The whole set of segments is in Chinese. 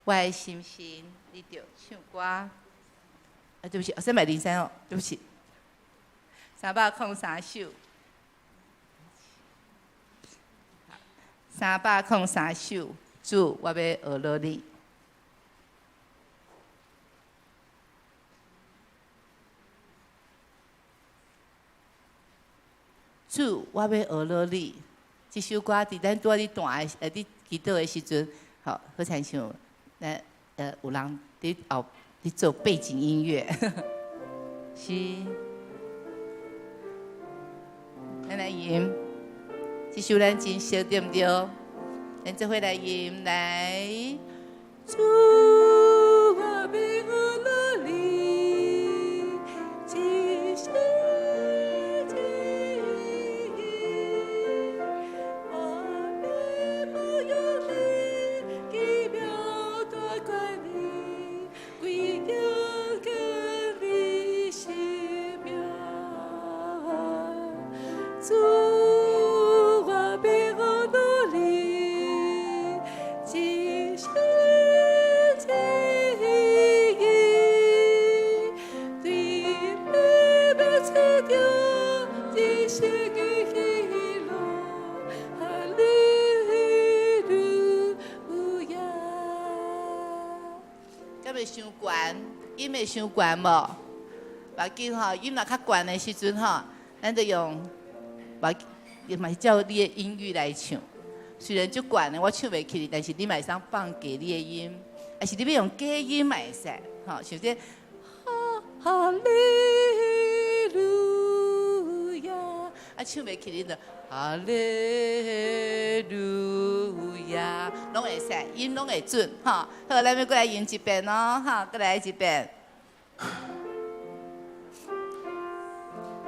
我的心声，你着唱歌。对不起，303哦，对不起，303首，303首，主，我要学落你。主，我要学落你。这首歌伫咱拄仔伫弹的，伫祈祷的时阵，好亲像，有人伫后伫做背景音乐，是。咱来吟，这首咱真熟对不对？咱做伙来吟来。主，我要学落你，一生。伤悬，音会伤悬无？要紧吼，音若较悬的时阵吼，咱就用，也嘛是照你的音域来唱。虽然足悬的我唱袂起，但是你嘛会使放假你的音，还是你要用假音嘛会使，吼，像这哈利路亚，唱袂起你就哈利路亚，拢会使，音拢会准，吼。好，咱要过来吟一遍哦，哈，过来一遍。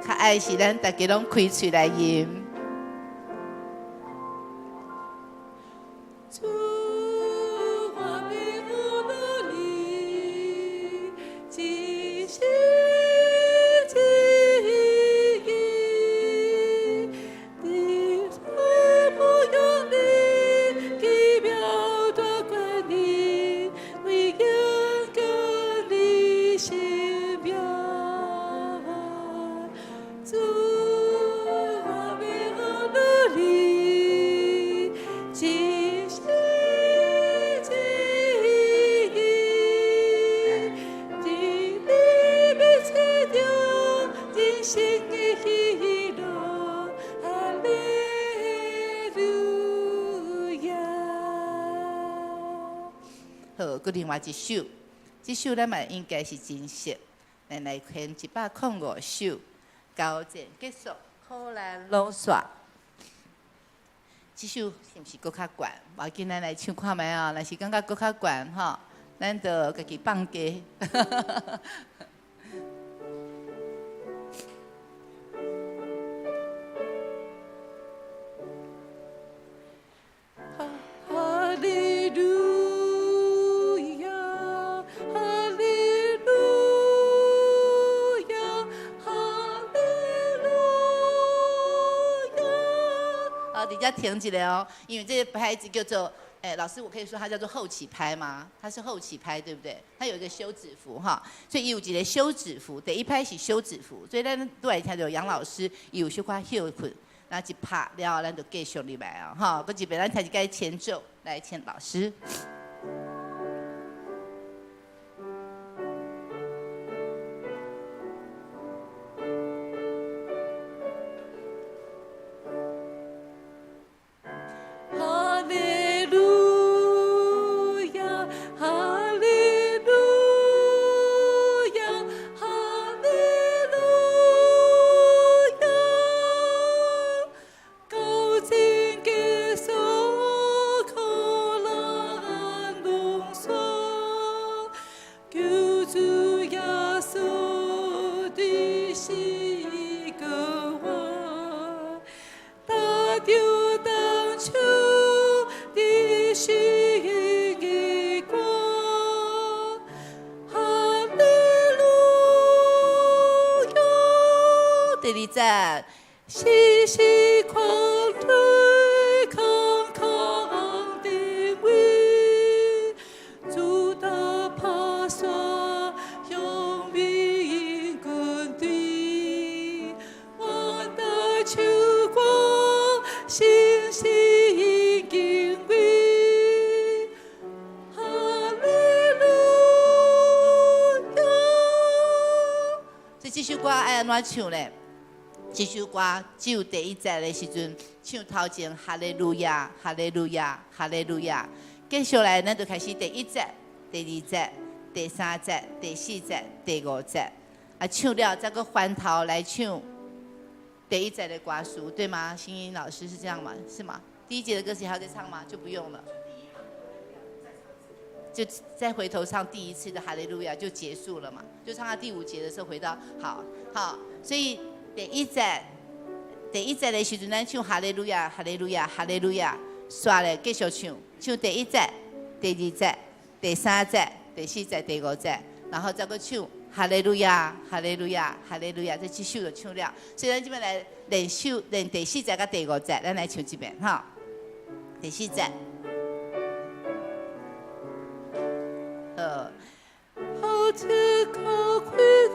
较爱是咱大家拢开嘴来吟。好，搁另外一首，这首咱嘛应该是真熟，咱来填105首，交战结束，苦难落煞。这首是毋是搁较悬？无要紧，咱来唱看觅哦。若是感觉搁较悬吼，咱就家己放假。你再停一下哦，因为这个拍子叫做，老师，我可以说它叫做后起拍吗？它是后起拍，对不对？它有一个休止符哈，所以有一个休止符，第一拍是休止符，所以咱都来听到杨老师有小可休困，然后一拍了后，咱就继续入来哦，哈，搁一遍咱听一个前奏，来请老师。第二站，时时看对康康的位，主首歌爱安怎唱呢？这首歌只有第一节的时阵唱头前哈利路亚，哈利路亚，哈利路亚。接下来咱就开始第一节、第二节、第三节、第四节、第五节。啊，唱了再个翻头来唱第一节的歌词，对吗？新英老师是这样吗？是吗？第一节的歌词还要再唱吗？就不用了。就再回头唱第一次的哈利路亚就结束了嘛，就唱到第5节的时候回到好，所以第一节的时阵咱唱哈利路亚哈利路亚哈利路亚，刷咧继续唱第一节、第二节、第三节、第四节、第5节，然后再个唱哈利路亚哈利路亚哈利路亚，这几首就唱了。所以咱这边来练第4节跟第5节，咱来唱这边哈，第4节。好似靠开解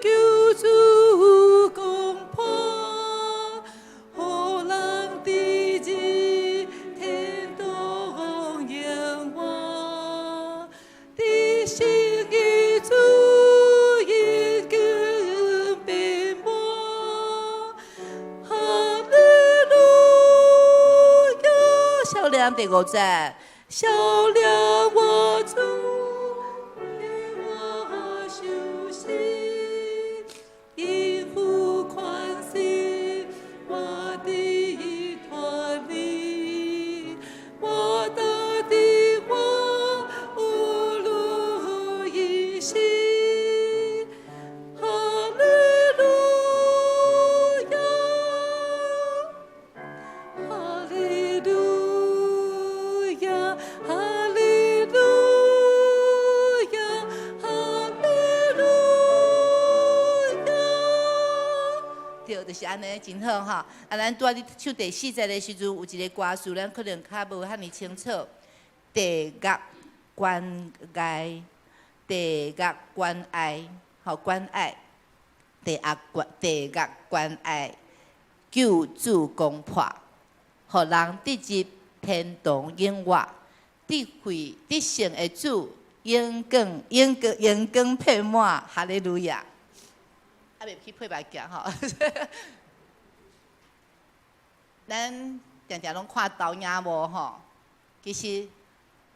救主公破，好人的日天动眼望，的心意主因更变魔，哈利路亚。小亮第5节，小亮我主。就是安尼真好哈！啊，咱拄仔你唱第4节的时阵，有一个歌词，咱可能较无遐尼清楚。地岳关爱，地岳关爱，好关爱，地岳关爱，救主公破，互人得入天堂永活，得会得胜的主，永光遍满，哈利路亚！还袂去配白行吼，咱常常拢看导演无吼，其实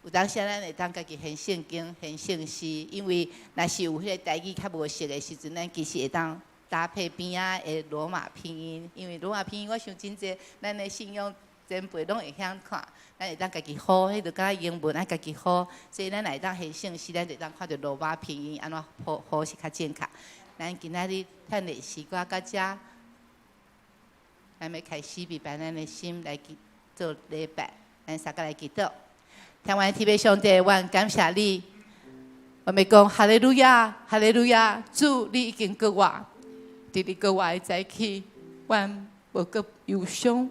有当时咱会当家己献圣经、献圣诗，因为若是有迄个台语较无熟的时阵，咱其实会当搭配边仔的罗马拼音，因为罗马拼音我想真济，咱的信仰前辈拢会晓看，咱会当家己好，迄就敢英文咱家己好，所以咱会当献圣诗，咱就当看到罗马拼音安怎好是较正确。咱今仔日趁的时光到这，咱要开始明白咱的心来做礼拜，咱三个来祈祷。听完天父上帝，我感谢你，我们讲哈利路亚，哈利路亚，主你已经过我，伫你过我的早起，我无搁忧伤，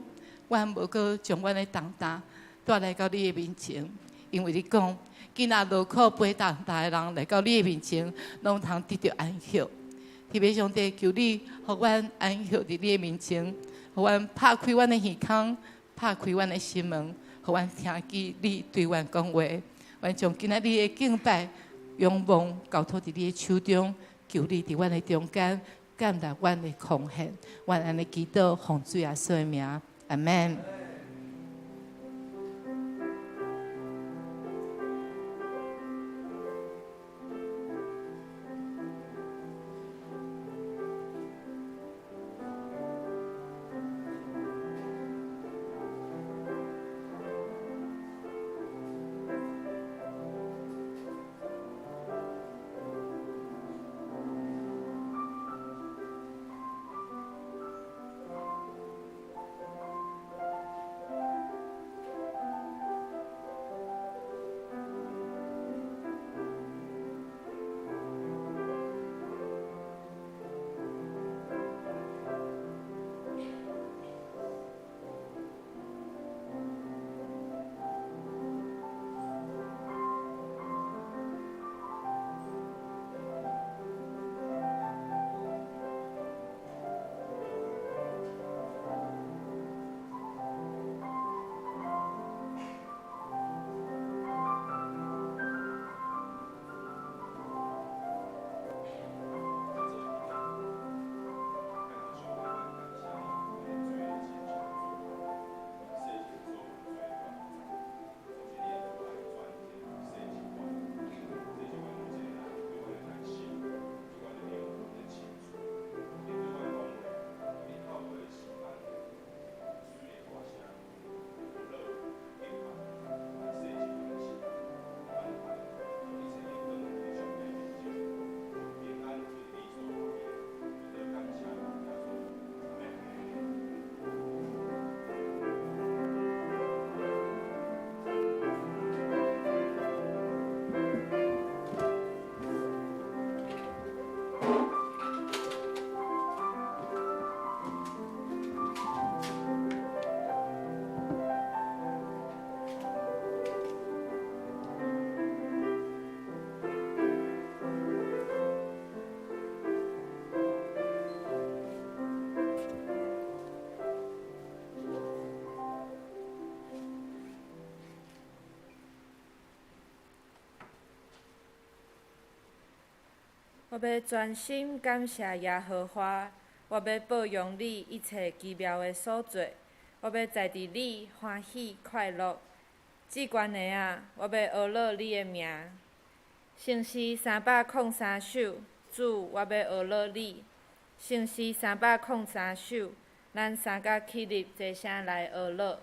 我无搁将我的重担带来到你的面前，因为你讲，今仔劳苦背重担的人来到你的面前，拢通得到安息。天父上帝，求你，互阮安息伫你的面前，互阮拍开阮的耳孔，拍开阮的心门，互阮听见你对阮讲话。阮将今仔日的敬拜、仰望交托伫你的手中，求你伫阮的中间，感纳阮的奉献。阮安尼祈祷，奉主耶稣的名，阿门。我要专心感谢耶和华，我要保养你一切奇妙的所做，我要在伫你欢喜快乐。至悬的啊，我要学乐你的名。圣诗303首，主，我要学乐你。圣诗303首，咱三甲起立，齐声来学乐。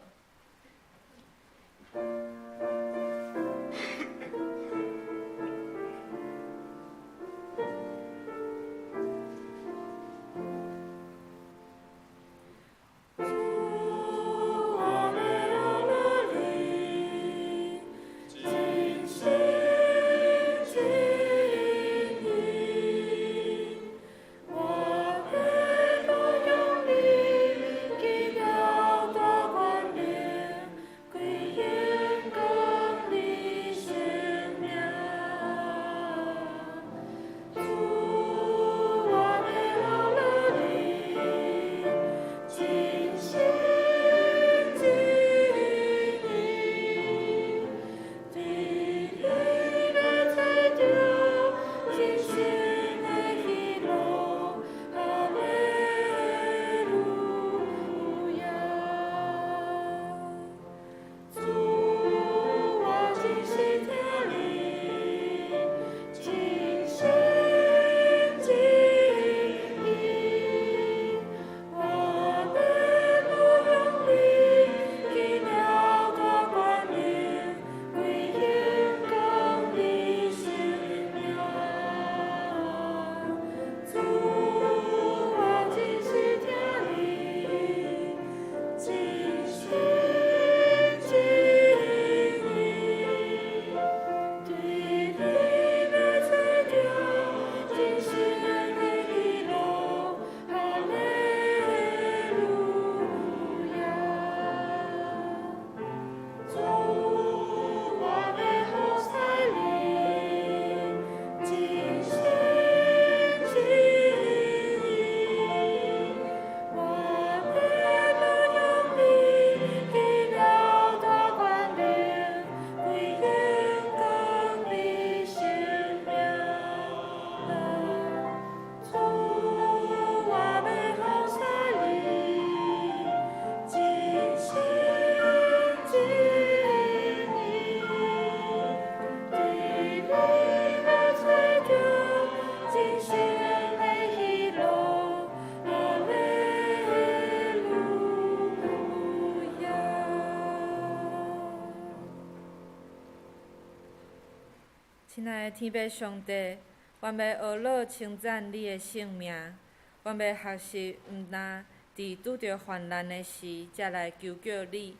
亲爱的天父上帝，我要学乐称赞你的圣名。我要学习，毋但伫拄着患难的时才来求救你，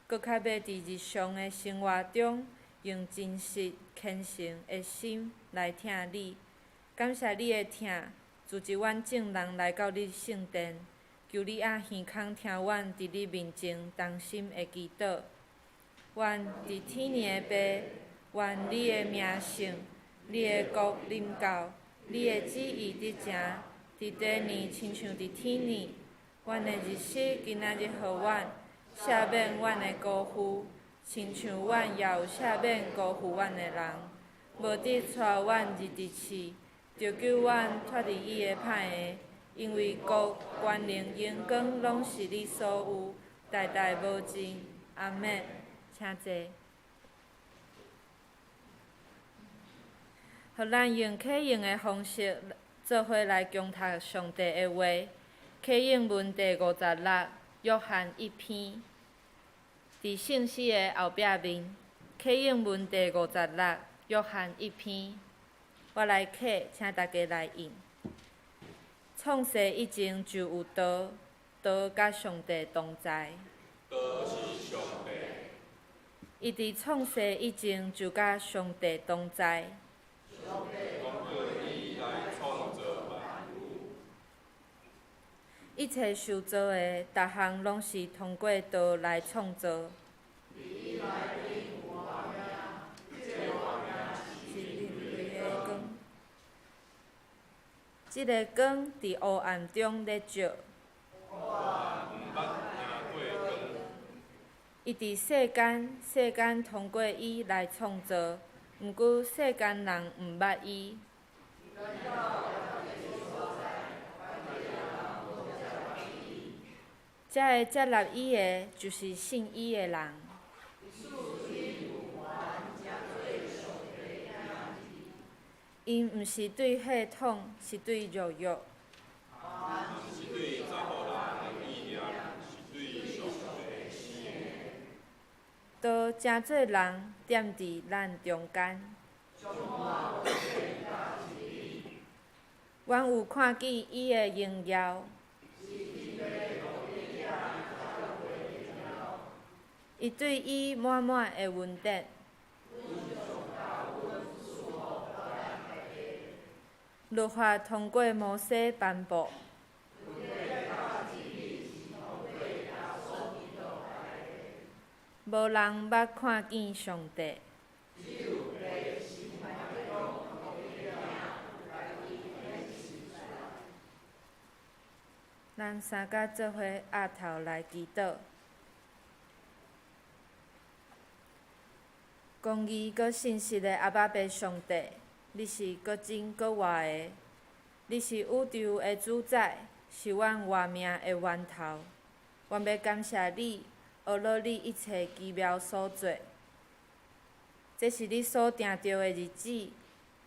搁较要伫日常的生活中，用真实虔诚的心来听你。感谢你的听，自一阮众人来到你圣殿，求你阿耳孔听阮伫你面前同心的祈祷。愿伫天年的爸，愿你的名圣，你的国临到，你的旨意伫成，伫地呢亲像伫天呢。阮的日食今仔日互阮，赦免阮的辜负，亲像阮也有赦免辜负阮的人。无得带阮入地市，就救阮脱离伊的歹下。因为国、权能、荣光，拢是你所有，代代无尽。阿免，请坐。互咱用启应的方式，做伙来共读上帝的话。启应文第56，约翰1篇。伫圣诗的后壁面，启应文第56，约翰1篇。我来启，请大家来应。创世以前就有道，道甲上帝同在。道是上帝。伊伫创世以前就甲上帝同在。上帝通过伊来创造万物。一切受造的，逐项拢是通过道来创造。是光。即个光伫黑暗中咧照。伊伫世间，世间通过伊来创造，毋过世间人毋捌伊。才会接纳伊的，就是信伊的人。因毋是对系统，是对肉欲。是对查甫人的意念，是对上帝的生的。都真做人踮伫咱中间。阮有看见伊的荣耀。伊对伊满满的恩典。律法通过摩西颁布。无人捌看见上帝。咱三甲做伙额头来祈祷。公义搁信实的阿爸爸上帝，你是搁真搁活的，你是宇宙的主宰，是阮活命的源头。阮要感谢你，学了你一切奇妙所做。这是你所定着的日子，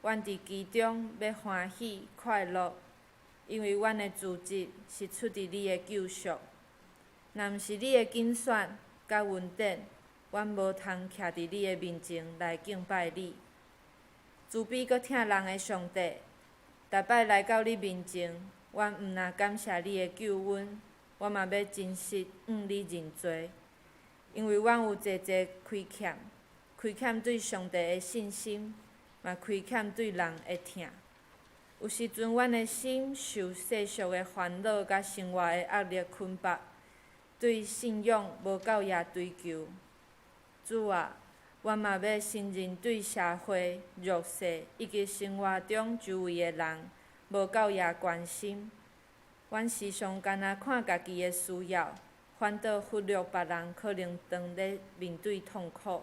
阮伫其中要欢喜快乐，因为阮的自责是出自你的救赎。若毋是你的拣选甲恩典，阮无通徛伫你的面前来敬拜你。慈悲搁疼人的上帝，逐摆来到你面前，阮毋但感谢你的救恩，阮嘛要真实向你认罪，因为阮有侪亏欠对上帝的信心，嘛亏欠对人的疼。有时阵，阮的心受世俗的烦恼甲生活的压力捆绑，对信仰无够也追求。主啊，阮嘛要承认对社会、弱势以及生活中周围的人无够也关心。阮时常干那看家己的需要，反倒忽略别人可能当咧面对痛苦。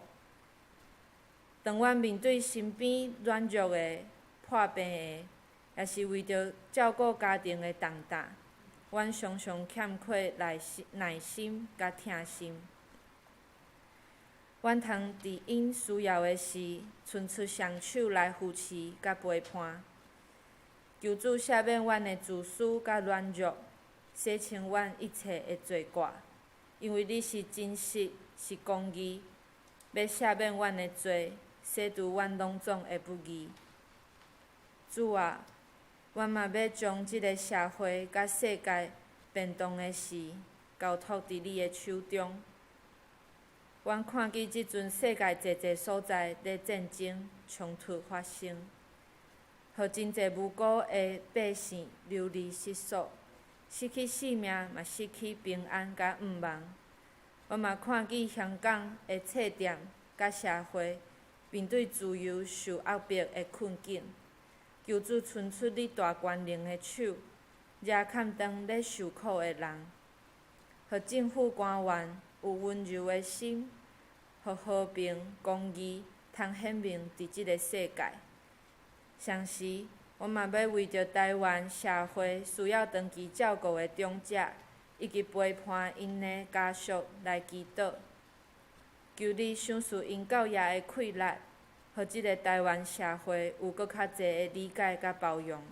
当阮面对身边软弱的、破病的，也是为着照顾家庭的重担，阮常常欠缺耐心甲疼心。阮通伫因需要的时，伸出双手来扶持甲陪伴。求主赦免阮的自私甲软弱，洗清阮一切的罪过，因为你是真实，是公义，要赦免阮的罪，洗除阮拢总的不义。主啊，阮嘛要将即个社会甲世界变动的事交托伫你的手中。阮看见即阵世界侪所在咧战争、冲突发生，互真侪无辜的百姓流离失所，失去性命，嘛失去平安甲毋望。阮嘛看见香港的册店甲社会面对自由受压迫的困境，求主伸出你大权能的手，抓欠当咧受苦的人，互政府官员有温柔的心，互和平、公义通显明伫即个世界。同时，阮嘛要为着台湾社会需要长期照顾的长者，以及陪伴因的家属来祈祷，求你赏赐因教育的气力，互即个台湾社会有搁较侪的理解甲包容。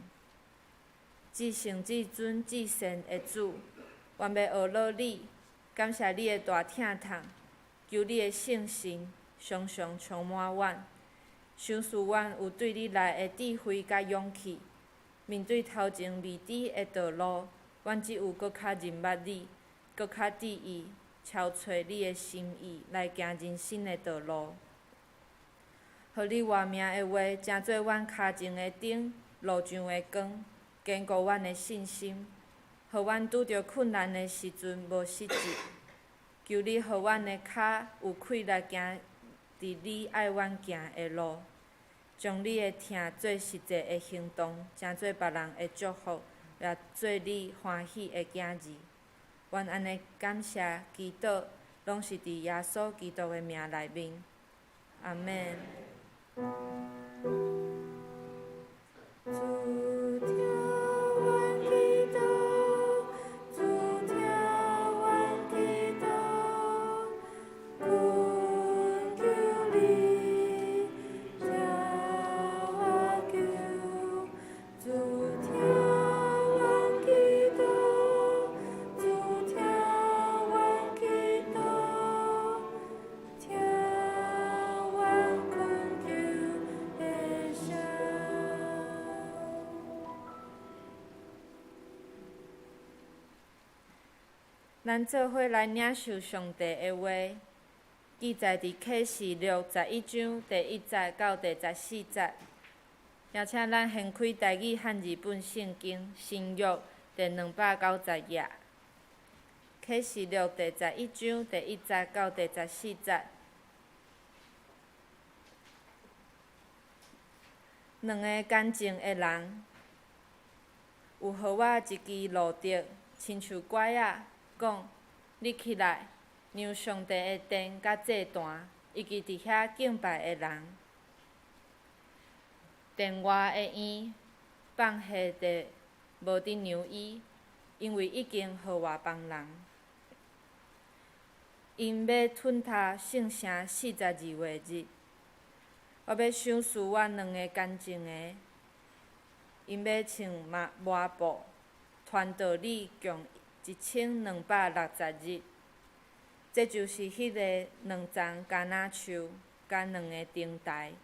至圣至尊至善的主，阮要学了你，感谢你的大疼痛，求你的圣神常常充满阮，赏赐阮有对你来的智慧甲勇气。面对头前未知的道路，阮只有搁较认捌你，搁较注意超找你的心意来行人生的道路。互你活命的话，成做阮脚前的灯，路上的光，坚固阮的信心，互阮拄着困难的时阵无失志。求你互阮的脚有气力行伫你爱阮行的路，将你的疼做实际的行动，成做别人的祝福，也做你欢喜的囝儿。阮安尼感谢祈祷，拢是伫耶稣基督的名内面。阿免。主咱做伙来领受上帝的话，记载伫启示录11章第1节到第14节。也请咱掀开台语汉字本圣经新约第290页，启示录第11章第1节到第14节。两个干净的人，有予我一支路笛，亲像拐仔，讲：你起来，让上帝的殿甲祭坛，以及伫遐敬拜的人。殿外的烟放下地，无伫牛衣，因为已经予外邦人。因要吞杀圣城42个日。我要赏赐我两个干净的，因要穿抹布，传道理共1260日。这就是迄个两丛橄榄树，甲两个灯台，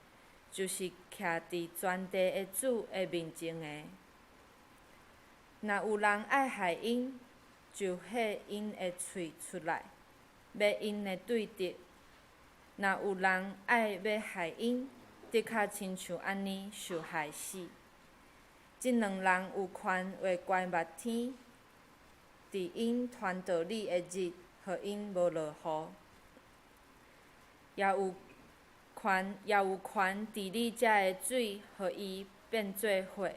就是徛伫全地的主的面前的。若有人爱害因，就吓因的喙出来，要因的对敌。若有人爱要害因，的确亲像安尼受害死。即两人有权画怪目天，伫因传道理的日，互因无落雨；也有权治理遮的水，互伊变做火，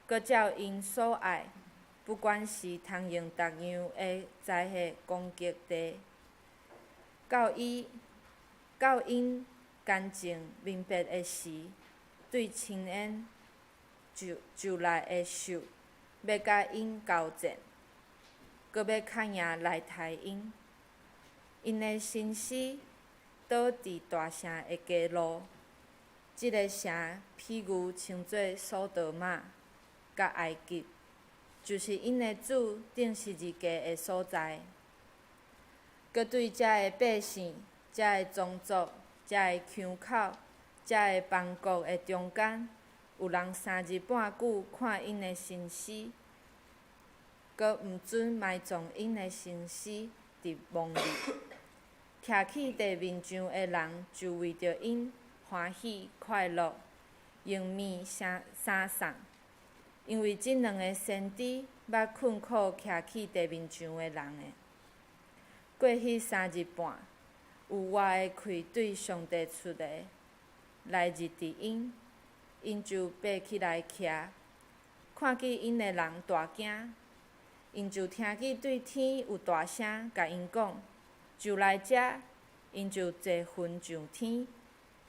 搁照因所爱，不管是通用逐样的灾害攻击地，到因干净明白的时，对亲恩就来的兽，要甲因交战，搁要较赢来杀因。因的身尸倒伫大城的街路，即个城譬如称作索多玛，甲埃及，就是因的主定十字架的所在。搁对遮的百姓、遮的宗族、遮的腔口、遮的邦国的中间，有人3日半久看因的身尸，搁毋准埋葬因的身尸伫墓里。徛起地面上的人就为着因欢喜快乐，用面相送，因为即两个先知捌困苦徛起地面上的人的。过迄3日半，有活的气对上帝出来，来入伫因就爬起来徛，看见因的人大惊，因就听见对天有大声甲因讲，就来遮，因就坐云上天，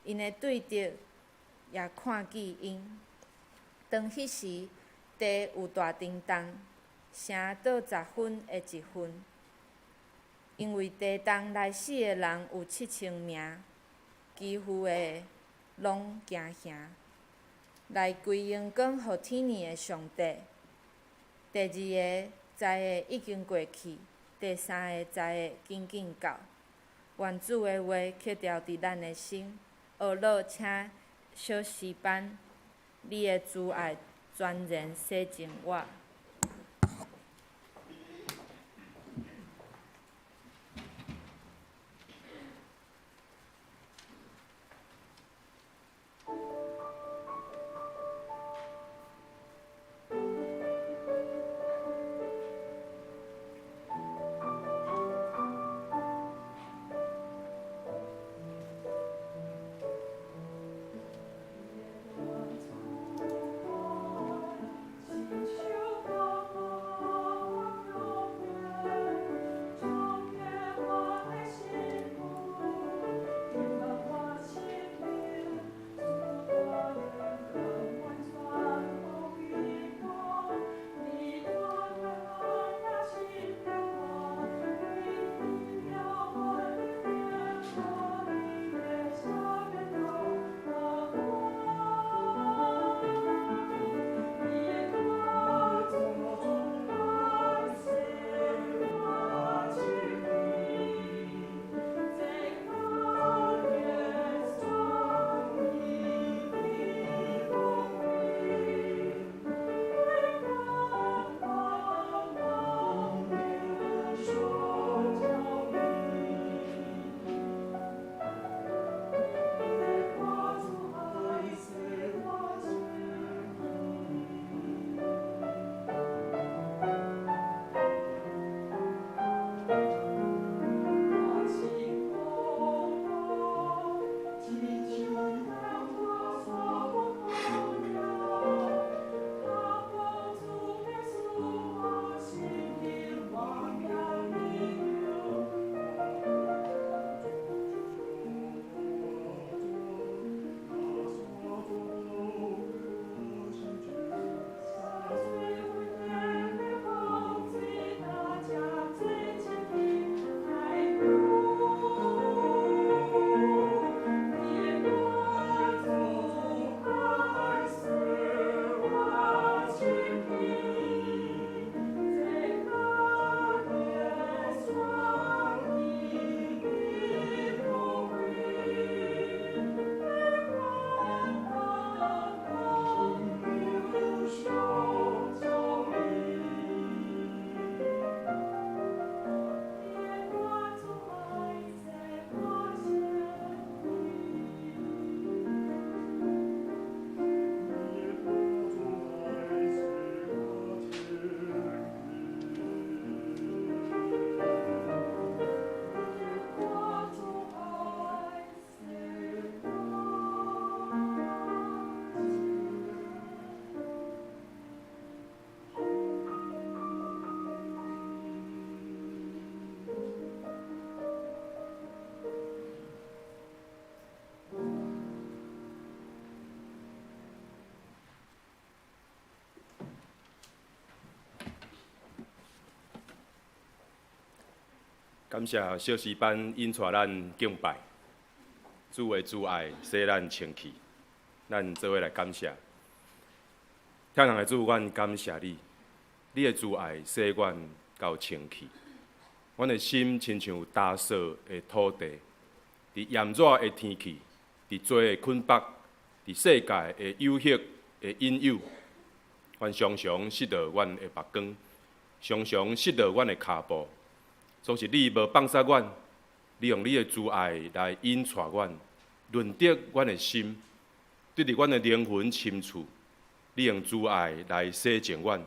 因的对敌也看见因。当迄时，地有大震动，城倒10分的1分。因为地动来死的人有7000名，几乎的拢惊吓，来归荣光予天年的上帝。第2个灾的已经过去，第3个灾的紧紧到。愿主的话刻牢伫咱的心。学老请小诗班，你的慈爱全然洗净我。亲像感谢小诗班引带咱敬拜，主的主爱使咱清气，咱做伙来感谢。天上的主，阮感谢你，你的主爱使阮到清气。阮的心亲像打扫的土地，伫炎热的天气，伫做的困迫，伫世界的诱惑的引诱，阮常常失落阮的目光，常常失落阮的脚步。总是你无放下阮，你用你的主爱来引带阮，润泽阮的心，对伫阮的灵魂深处，你用主爱来洗净阮，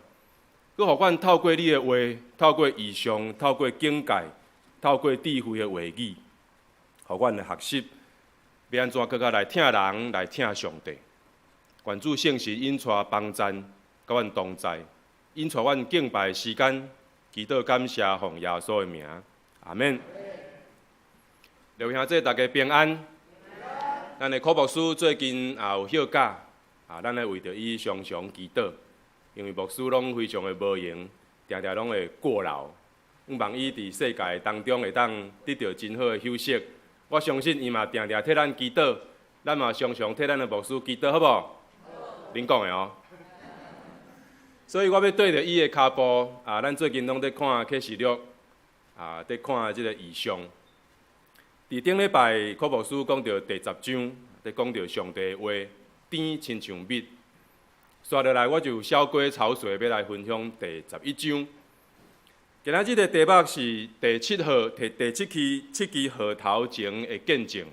佮互阮透过你的话，透过异象，透过境界，透过智慧的话语，互阮来学习，要安怎更加来听人，来听上帝。愿主圣神引带帮赞，甲阮同在，引带阮敬拜的时间。祈祷感谢，奉耶稣的名，阿免。刘兄弟，大家平安。咱的柯牧师最近也有休假，咱来为着伊常常祈祷，因为牧师拢非常的无闲，常常拢会过劳。望伊伫世界当中会当得到真好的休息。我相信伊嘛常常替咱祈祷，咱嘛常常替咱的牧师祈祷，好无？恁讲的哦。所以我要对着伊的脚步，咱最近拢在看启示录，在看即个异象。伫顶礼拜，柯牧师讲到第10章，在讲到上帝的话，甜亲像蜜。接落来，我就小过草水，要来分享第11章。今仔日的题目是第7号，第7期号头前的见证。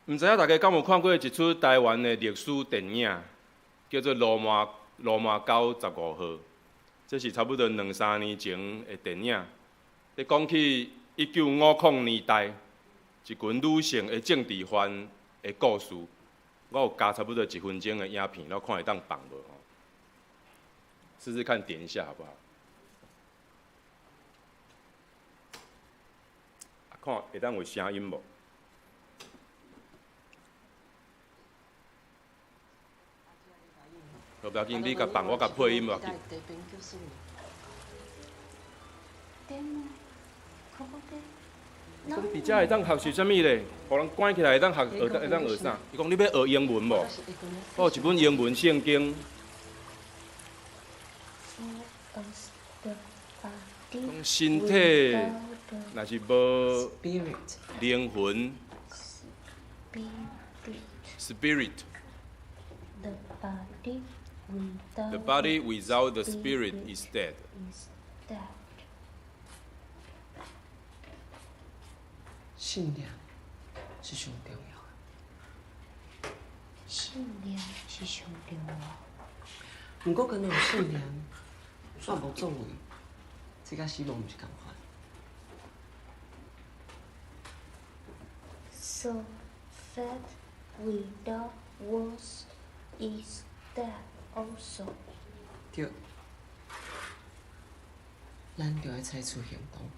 毋知影大家敢有看过一出台湾的历史电影，叫做《罗马狗15号》。这是差不多2-3年前的电影，咧讲起1950年代一群女性的政治犯的故事。我有加差不多1分钟的影片，然后看会当放无吼？试试看点一下好不好？看会当有声音无？不要紧，你甲放，我甲配音无要紧。讲伫遮会当学习啥物咧？互人关起来会当学啥？伊讲你要学英文无？我有一本英文圣经。讲身体若是无灵魂 ，spirit。The body without the spirit is dead. 信念是上重要的。信念是上重要。不过，敢若有信念，煞无作为，这甲死亡毋是共款。So faith without works is dead also. 对，咱就要采取行动。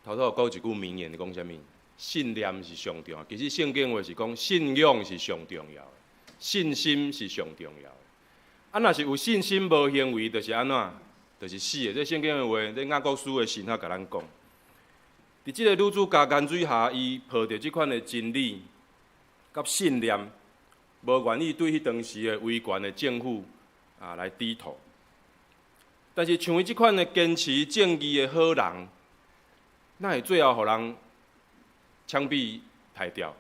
头有讲一句名言，讲啥物？信念是上重要。其实圣经话是讲信仰是上重要的，信心是上重要的。若是有信心无行为，就是安怎？就是死的。这圣经的话，咧雅各书的神学甲咱讲。伫即个女主角颜水下，伊抱着即款的真理甲信念，无愿意对迄当时的威权的政府来低头。但是像伊即款的坚持正义的好人，哪会最后互人枪毙杀掉？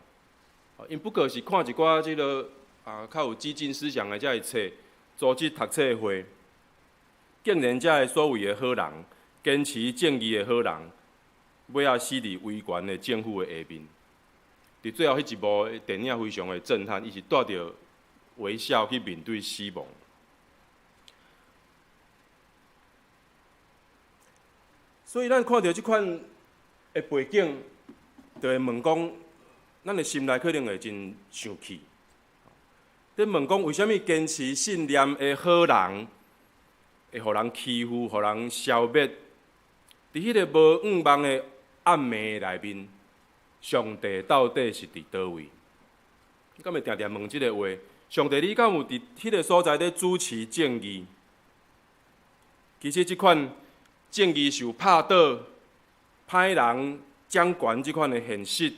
因不过是看一寡即个较有激进思想的遮个册，组织读册会，竟然遮个所谓的好人，坚持正义的好人，尾仔死伫威权的政府的下面。伫最后迄一部电影非常的震撼，伊是带着微笑去面对死亡。所以咱看到即款的背景，就会问讲，咱的心内可能会真生气。在问讲，为虾米坚持信念的好人，会互人欺负、互人消灭、伫迄个无暗茫的暗暝内面，上帝到底是伫倒位？你敢会定定问即个话？上帝，你敢有伫迄个所在咧主持正义？其实即款正义受拍倒、歹人掌权即款的现实，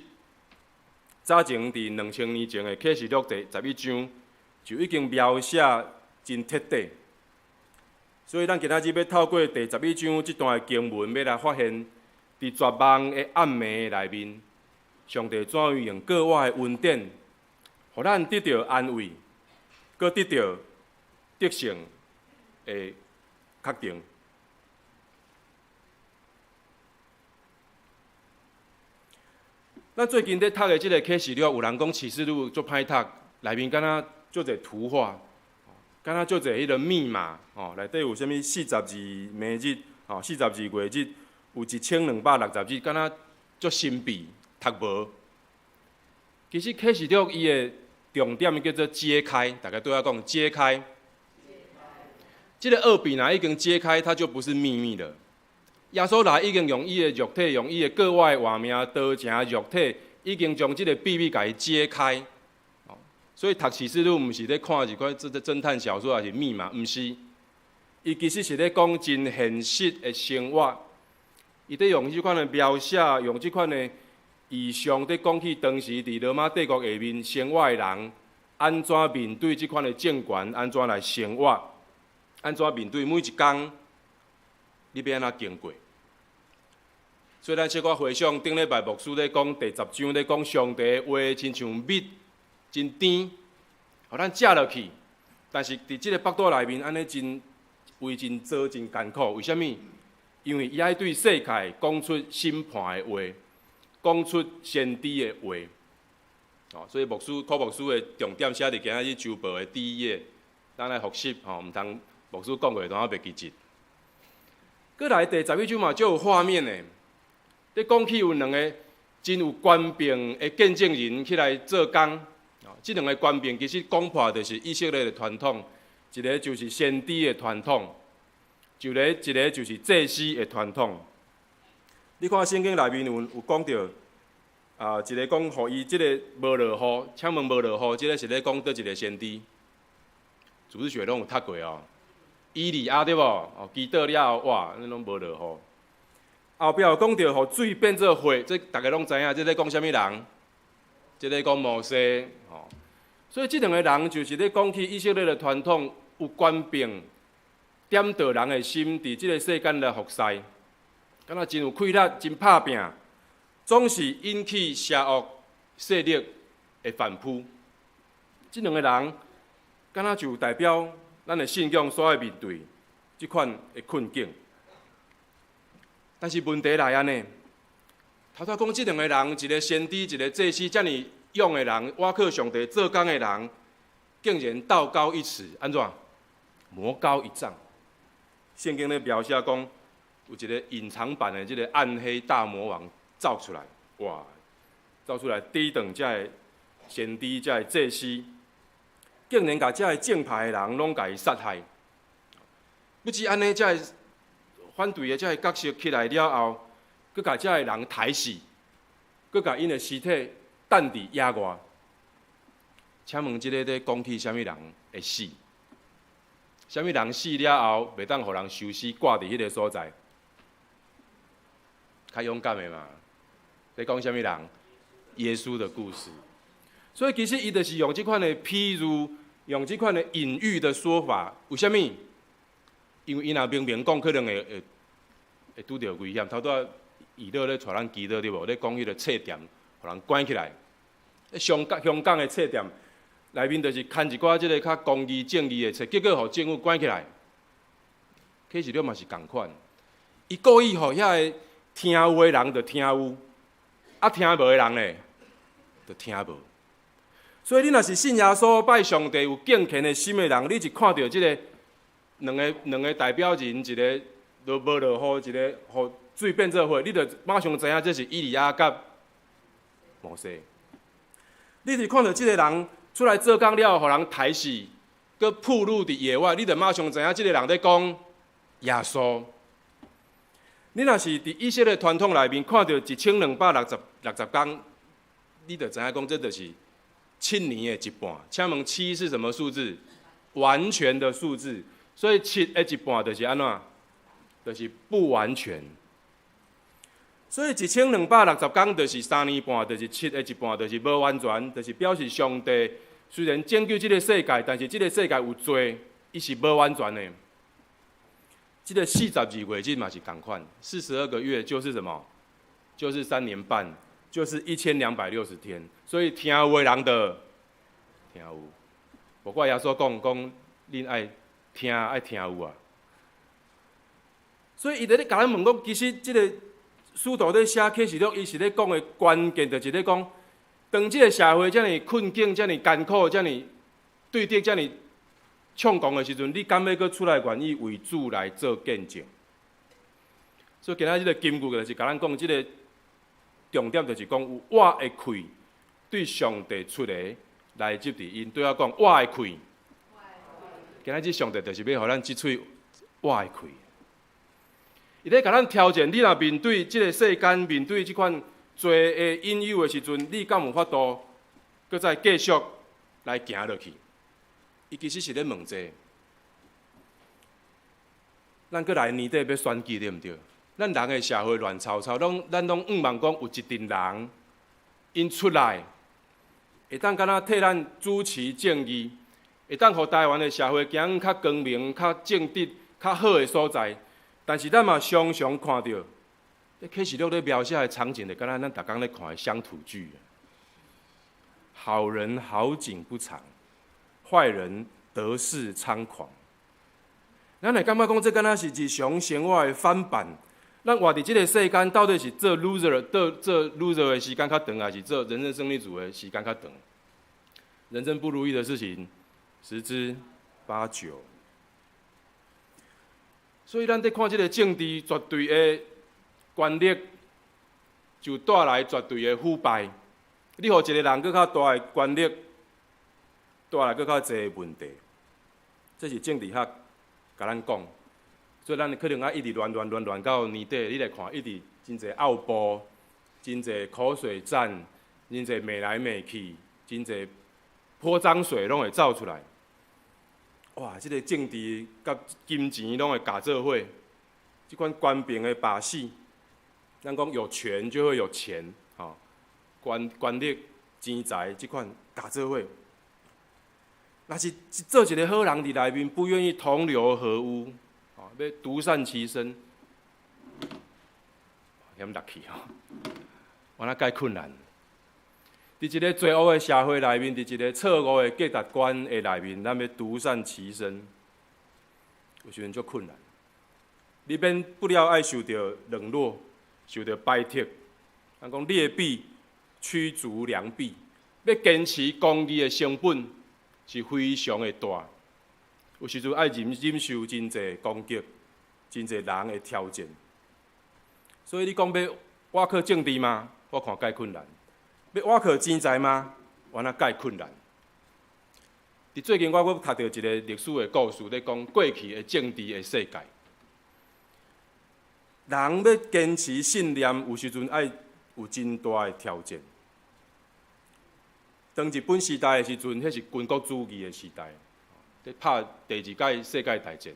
早前伫2000年前的启示录第11章就已经描写真徹底。所以咱今仔日要透過第11章即段的經文，要來發現，伫絕望的暗暝內面，上帝怎樣用格外的恩典，互咱得到安慰，佮得到得勝的確定。咱最近咧讀的即個啟示錄，有人講啟示錄足歹讀，內面敢若足儕圖畫。敢若足侪迄個密碼，內底有啥物42暝日，42月日，有1260日，敢若足神秘，讀無。其實啟示錄伊的重點叫做揭開，大家都要講揭開。這個奧秘若已經揭開，它就不是秘密了。耶穌來已經用伊的肉體，用伊的各外活命刀正肉體，已經將這個秘密甲伊揭開。所以讀啟示錄，毋是咧看一款偵探小說，還是密碼，毋是。伊其實是咧講真現實的生活。伊咧用即款的描寫，用即款的異象，咧講起當時佇羅馬帝國下面生活的人，安怎面對即款的政權，安怎來生活，安怎面對每一工，你要安怎經過。所以咱小可回想頂禮拜牧師咧講第10章咧講上帝的話，親像蜜。真甜，互咱食落去，但是伫即個腹肚內面，安尼真為真做真艱苦。為什麼？因為伊愛對世界講出審判的話，講出先知的話。所以柯牧師的重點寫伫今仔日週報的第一頁，咱來複習毋通牧師講過的當袂記住。過來第11章嘛，就有畫面的，咧講起有兩個真有權柄的見證人起來做工。這兩個權柄其實講破就是以色列的傳統，一個就是先知的傳統，一個就是祭司的傳統。你看聖經內面有講到，一個講互伊即個無落雨，請問無落雨，即個是咧講倒一個先知，主日學攏有讀過哦。以利亞對無？祈禱了後，哇，那攏無落雨。後壁有講到互水變做火，這大家攏知影，這咧講啥物人？這咧講摩西。所以這兩個人就是咧講起以色列的傳統，有權柄點導人的心，佇這個世間來服侍，敢若真有氣力，真拍拼，總是引起邪惡勢力的反撲。這兩個人敢若就代表咱的信仰所要面對這款的困境。但是問題來安尼，頭講這兩個人，一個先知，一個祭司，遮爾勇的人，倚靠上帝做工的人，竟然道高一尺，安怎？魔高一丈。聖經咧描寫講，有一個隱藏版的這個暗黑大魔王走出來，哇！走出來抵擋這個先知，這個祭司，竟然把這個正派的人攏甲伊殺害。不止安尼，這個反對的這個角色起來了後，佮把這個人抬死，佮把因的屍體等佇野外。請問這個咧講起啥物人會死？啥物人死了後，袂當互人收屍掛佇迄個所在？較勇敢的嘛。在講啥物人？耶穌的故事。所以其實伊就是用這款的譬喻，用這款的隱喻的說法。為什麼？因為伊若明明講，可能會拄到危險。頭拄以勒咧帶咱祈禱對無？咧講迄個冊店，互人關起來。香港的冊店內面就是牽一寡即個較公義正義的冊，結果互政府關起來。啟示錄嘛是共款，伊故意互遐個聽有的人就聽有，啊聽無的人咧就聽無。所以你若是信耶穌、拜上帝有敬虔的心的人，你就看到即個兩個代表人，一個都無落雨，一個互水變做火，你就馬上知影這是以利亞甲摩西。你就看到即個人出來做工了，互人抬死，佮暴露佇野外，你就馬上知影即個人在講耶穌。你若是伫以色列传统内面看到1260天，你就知影讲这就是7年的一半。请问7是什么数字？完全的数字。所以7的一半就是安怎？就是不完全。所以1260天就是3年半，就是7的一半，就是无完全，就是表示上帝虽然拯救这个世界，但是这个世界有罪，伊是无完全的。这个42月日嘛是同款，42个月就是什么？就是3年半，就是1260天。所以听有的人的听有，不过耶稣讲恁爱听有啊。所以伊在咧甲咱问讲，其实这个使徒咧写启示录，伊是咧讲的关键，就是咧讲，当这个社会遮尔困境、遮尔艰苦、遮尔对敌、遮尔抢攻的时阵，你敢要搁出来愿意为主来做见证？所以今仔日个金句就是甲咱讲，即个重点就是讲有我的气对上帝出来来接地因，对我讲我的气。今仔日上帝就是要互咱即喙我的气。伊咧甲咱挑战，你若面对即个世间，面对即款罪的引诱的时阵，你敢有法度搁再继续来行落去？伊其实是咧问这，咱过来年底要选举对毋对？咱人的社会乱糟糟，咱拢毋望讲有一群人，因出来，会当敢若替咱主持正义，会当互台湾的社会行较光明、较正直、较好的所在。但是咱嘛常常看到，启示录咧描写的场景，就敢若咱逐工咧看的乡土剧。好人好景不长。坏人得势猖狂，咱会感觉讲这敢若是日常生活的翻版。咱活伫这个世间，到底是做 loser 的时间较长，还是做人生胜利组的时间较长？人生不如意的事情10之8、9。所以咱在看这个政治，绝对的权力就带来绝对的腐败。你互一个人更较大的权力，带来更较侪问题，这是政治学甲咱讲，所以咱可能要一直乱到年底，你来看，一直真侪拗步，真侪口水战，真侪骂来骂去，真侪泼脏水拢会走出来。哇！这个政治甲金钱拢会夹做伙，这款官兵的把戏，咱讲有权就会有钱，吼，权力、钱财这款夹做伙。若是做一个好人伫内面，不愿意同流合污，要独善其身，嫌落去吼，我那介困难。伫一个罪恶的社会内面，伫一个错误的价值观的内面，咱要独善其身，有时阵足困难。你免不了爱受到冷落，受到摆脱。咱讲劣币驱逐良币，要坚持公义的成本是非常的大。有时阵爱忍受真侪攻击，真侪人的挑战。所以你讲要挖靠政治吗？我看介困难。要挖靠钱财吗？我那介困难。伫最近我读到一个历史的故事，咧讲过去的政治的世界，人要坚持信念，有时阵爱有真大的挑战。当日本时代的时阵，迄是军国主义的时代，咧拍第2届世界大战。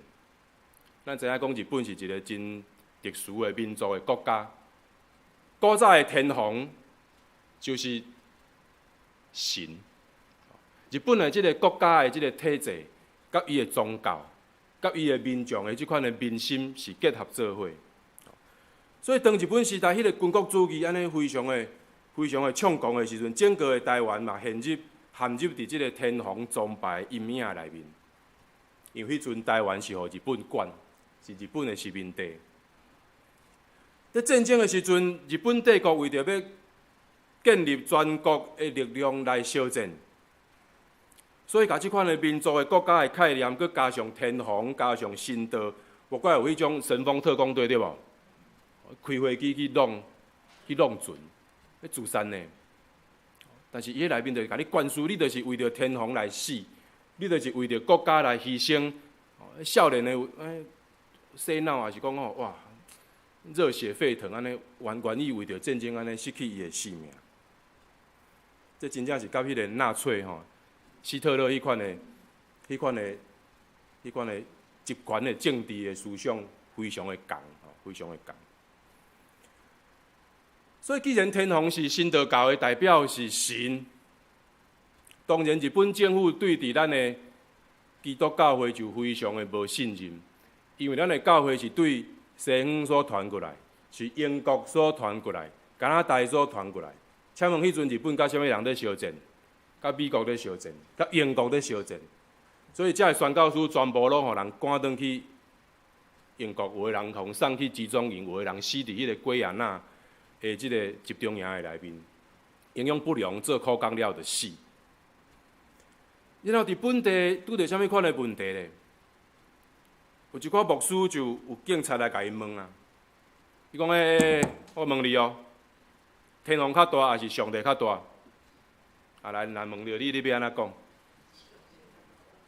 咱知影讲日本是一个真特殊的民族的国家，古早的天皇就是神。日本的这个国家的这个体制，甲伊的宗教，甲伊的民众的这款的民心是结合做伙。所以当日本时代迄个军国主义安尼非常的猖狂的时阵，整个的台湾嘛陷入伫这个天皇崇拜阴影内面。因为迄阵台湾是互日本管，是日本的殖民地。在战争的时阵，日本帝国为着要建立全国的力量来烧战，所以把这款的民族的国家的概念，佮加上天皇，加上神道，无怪有迄种神风特工队对无？开飞机去弄船，要自杀呢。但是伊迄内面就是甲你灌输，你就是为着天皇来死，你就是为着国家来牺牲。少年的洗脑也是讲哦，哇，热血沸腾，安尼愿意为着战争安尼失去伊的性命。这真正是甲迄个纳粹吼、希特勒迄款的集权的政治的思想非常的共，非常的共。所以，既然天皇是神道教的代表是神，当然日本政府对伫咱的基督教会就非常的无信任，因为咱的教会是对西方所传过来，是英国所传过来，加拿大所传过来。请问迄阵日本甲啥物人在相战？甲美国在相战，甲英国在相战。所以，遮个宣教师全部拢互人赶转去英国，有个人互送去集中营，有个人死伫迄个圭亚那的即个集中营的内面，营养不良，做苦工了就死。然后伫本地拄着啥物款的问题咧？有一寡牧师就有警察来甲伊问啊，伊讲我问你哦，天皇较大还是上帝较大？啊来问着你要安怎讲？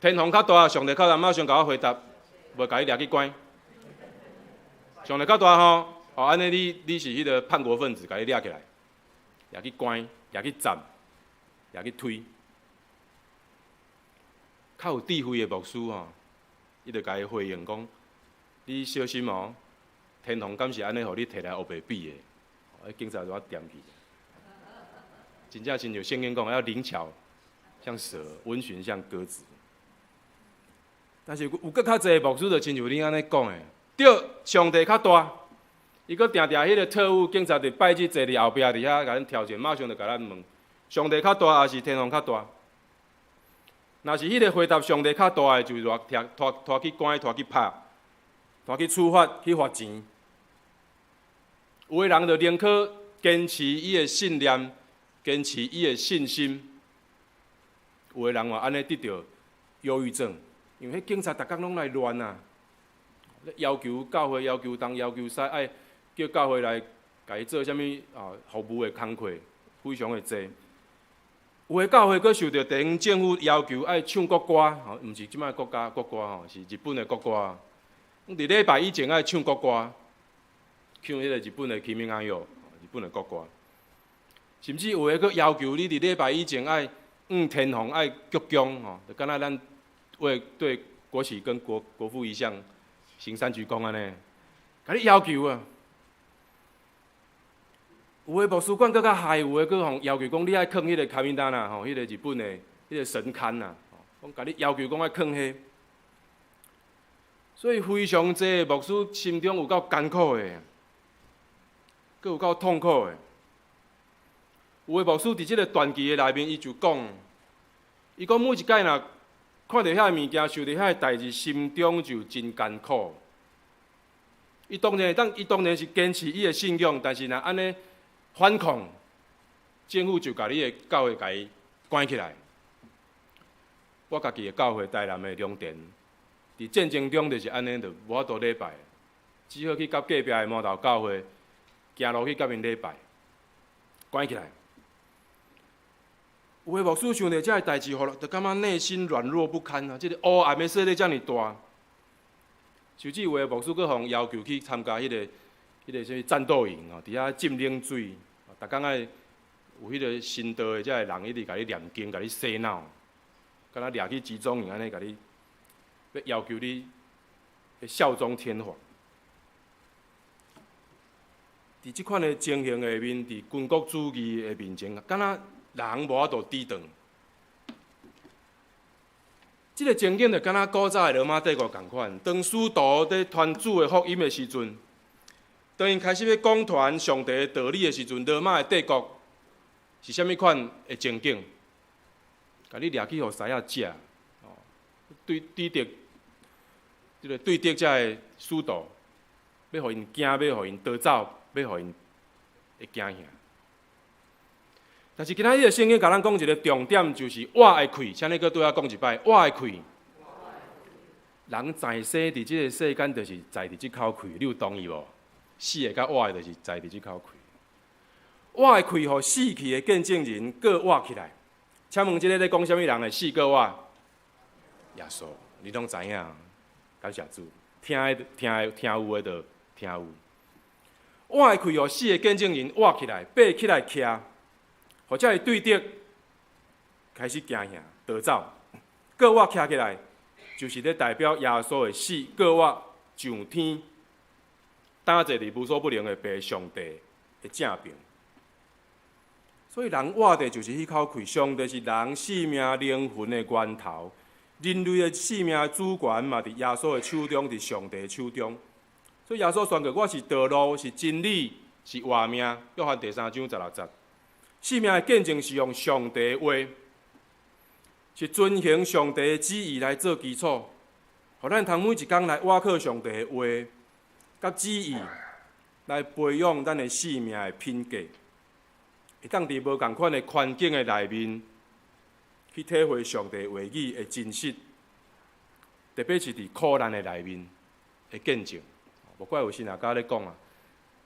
天皇较大，上帝较大，马上甲我回答，无甲伊掠去关。上帝较大吼，安尼你是迄个叛国分子，甲你掠起来，掠去关，掠去斩，掠去推。较有智慧的牧师吼，伊就甲伊回应讲：你小心哦，天皇敢是安尼，互你摕来黑白比的，警察就要点去。真正亲像圣经讲，要灵巧像蛇，温驯像鸽子。但是有搁较侪牧师就亲像你安尼讲的，对，上帝较大，伊搁定定迄个特务警察就拜去坐伫后壁伫遐，甲咱挑战，马上就甲咱问：上帝较大，还是天皇较大？若是迄个回答上帝较大的，就拖去关、拖去拍、拖去处罚、去罚钱。有个人就宁可坚持伊的信念，坚持伊的信心。有个人话安尼得到忧郁症，因为迄警察逐工拢来乱啊，要求教会要求东要求西，爱叫教会来甲伊做啥物服务的工课，非常的济。有个教会佫受到地方政府要求爱唱国歌，毋是即摆国歌是日本的国歌。伫礼拜以前爱唱国歌，唱迄个日本的《君民爱乐》，日本的国歌。甚至有个佫要求你伫礼拜以前爱天皇爱鞠躬，就敢若咱为对国旗跟国父遗像行三鞠躬安尼，甲你要求啊。有个牧师馆佫较害，有个佫要求讲你爱囥迄个卡米丹啊，迄个日本的迄个神龛啊，讲甲你要求讲爱囥迄。所以非常济牧师心中有够艰苦的，佫有够痛苦的。有个牧师伫即个传记的内面，伊就讲，伊讲每一摆若看到遐物件，受到遐代志，心中就真艰苦。伊当然是坚持伊的信仰，但是若安尼反抗，政府就甲你的教会甲伊关起来。我家己的教会台南的龙田，伫战争中就是安尼，就无法度礼拜，只好去甲隔壁的毛头教会行路去甲因礼拜，关起来。有个牧师想到这个代志，就感觉内心软弱不堪啊！这个黑暗的势力遮尔大，甚至有个牧师佫互要求去参加迄个什么战斗营哦，伫遐浸冷水，逐工爱有迄个神道的遮个人一直甲你念经，甲你洗脑，敢若掠去集中营安尼，甲你要求你效忠天皇。伫即款的情形下面，伫军国主义的面前，敢若人无法度抵挡。即个情景就敢若古早的罗马帝国共款，当使徒在传主的福音的时阵，当因开始要讲传上帝的道理的时阵，罗马的帝国是啥物款的情景？甲你掠去互狮仔食，对敌，即个对敌遮个使徒，要互因惊，要互因逃走，要互因会惊吓。但是今仔日的圣经甲咱讲一个重点，就是我的气，请你搁对我讲一摆，我的气。人在生伫即个世间，就是在伫即口气，你有同意无？死的甲活的，就是在伫即口气。我的气，互死去的见证人搁活起来。请问即个咧讲啥物人的死搁活？耶稣，你拢知影，感谢主。听有的就听有。我会开，互4个见证人活起来，爬起来徛，或者是对敌开始行逃走，各活徛起来，就是咧代表耶稣的死，各活上天，担坐伫无所不能的爸上帝的正边。所以人活的就是迄口气，上帝是人生命灵魂的源头，人类的生命主权嘛，伫耶稣的手中，伫上帝的手中。所以耶稣宣告：我是道路，是真理，是活命。约翰第3章16节。生命的见证是用上帝的话，是遵行上帝的旨意来做基础，互咱通每一天来倚靠上帝的话，甲旨意来培养咱的生命的品格，会当伫无共款的环境的内面，去体会上帝话语的真实，特别是伫苦难的内面的见证。无怪有神啊，甲咧讲啊，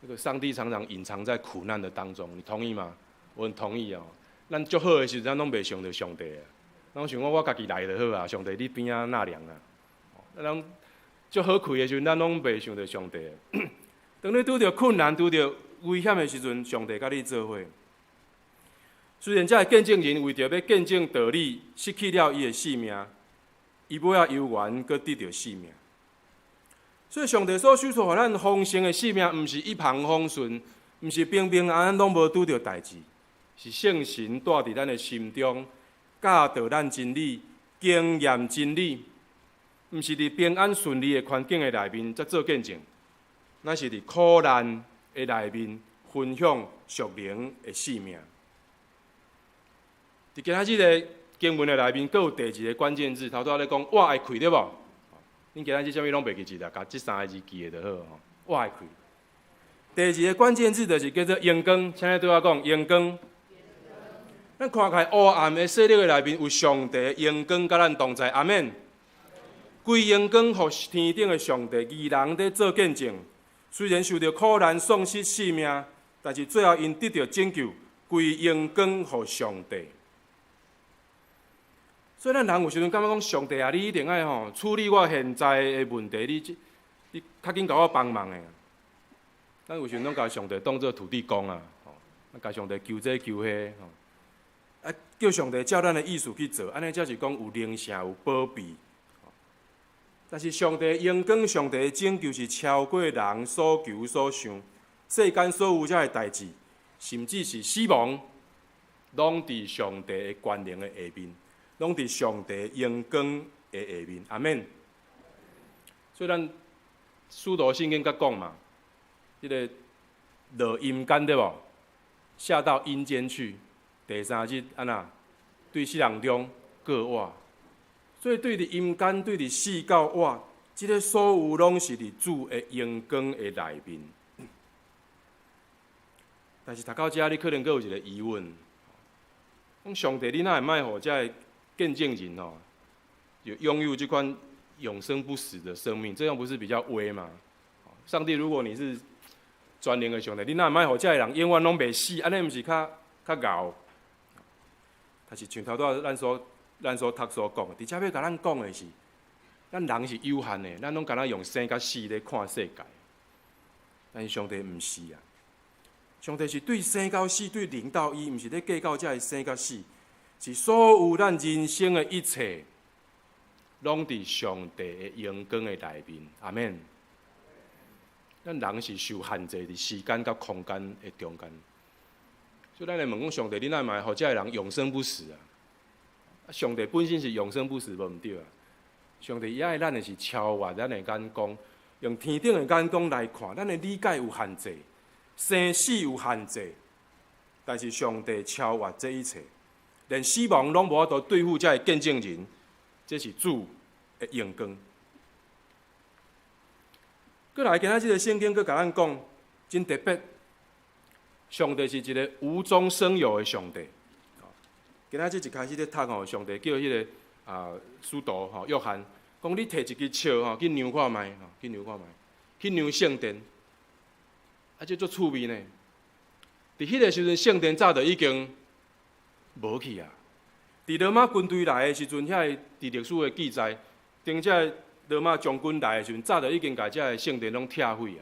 那个上帝常常隐藏在苦难的当中，你同意吗？我很同意哦。咱足好的时候，咱拢袂想到上帝啊，咱拢想我家己来就好啊，上帝你边仔纳凉啊。咱足好开的时候，咱拢袂想到上帝啊。当你拄着困难、拄着危险的时阵，上帝甲你做伙。虽然这个见证人为着要见证道理，失去了伊的性命，伊尾仔犹原阁得到性命。所以上帝所授予咱丰盛的性命，毋是一帆风顺，毋是平平安安拢无拄着代志，是圣神住伫咱的心中，教导咱真理，经验真理，毋是伫平安顺利的环境的内面才做见证，乃是伫苦难的内面分享属灵的性命。伫今仔日的经文的内面，阁有第2个关键字，头拄咧讲我爱开对无？恁今仔日啥物拢袂记得，甲这3个字记下就好吼。我爱开。第2个关键字就是叫做阳光，请你对我讲阳光。咱看开黑暗的势力的内面，有上帝的阳光甲咱同在，阿免。规阳光，互天顶的上帝义人在做见证。虽然受到苦难、丧失性命，但是最后因得到拯救，归阳光互上帝。所以咱人有时阵感觉讲，上帝啊，你一定爱处理我现在的问题，你较紧甲我帮忙的。咱有时阵拢甲上帝当作土地公啊，甲上帝求这求迄，啊叫上帝照咱的意思去做，安尼才是讲有灵性、有保庇。但是上帝的阳光、上帝的拯救是超过人所求所想，世间所有遮的代志，甚至是死亡，拢伫上帝的权能的下面。拢伫上帝阳光的下面，阿免。所以咱使徒圣经甲讲嘛，迄个落阴间对无？下到阴间去，第3日安那对死人中各活。所以对伫阴间、对伫死到活，即个所有拢是伫主的阳光的内面。但是读到遮，你可能阁有一个疑问：讲上帝，你哪会卖互遮个见证人拥有这款永生不死的生命，这样不是比较微吗？上帝，如果你是全能的上帝，你哪卖互这个人永远拢袂死？安尼毋是较牛？但是像头拄咱所读所讲的，伫遮要甲咱讲的是，咱人是有限的，咱拢敢若用生甲死咧看世界，但是上帝毋是啊，上帝是对生到死，对灵到伊，毋是咧计较遮个生甲死。是所有咱人生的一切，拢伫上帝的阳光的内面，阿免。咱人是受限制伫时间甲空间的中间，所以咱来问讲上帝，你哪会互遮个人永生不死啊？上帝本身是永生不死，无毋对啊。上帝伊爱咱的是超越咱的眼光，用天顶的眼光来看，咱的理解有限制，生死有限制，但是上帝超越这一切。连死亡拢无法度对付这个见证人，这是主的阳光。过来，今仔日个圣经佫甲咱讲，真特别，上帝是一个无中生有的上帝。今仔日一开始咧读上帝叫迄个使徒约翰，讲你摕一支笑去量看卖，去量看卖，去量圣殿，这足趣味呢。伫迄个时阵，圣殿早就已经无去啊！伫罗马军队来的时阵，遐伫历史的记载，顶遮罗马将军来的时阵，早就已经把遮个圣殿拢拆毁啊！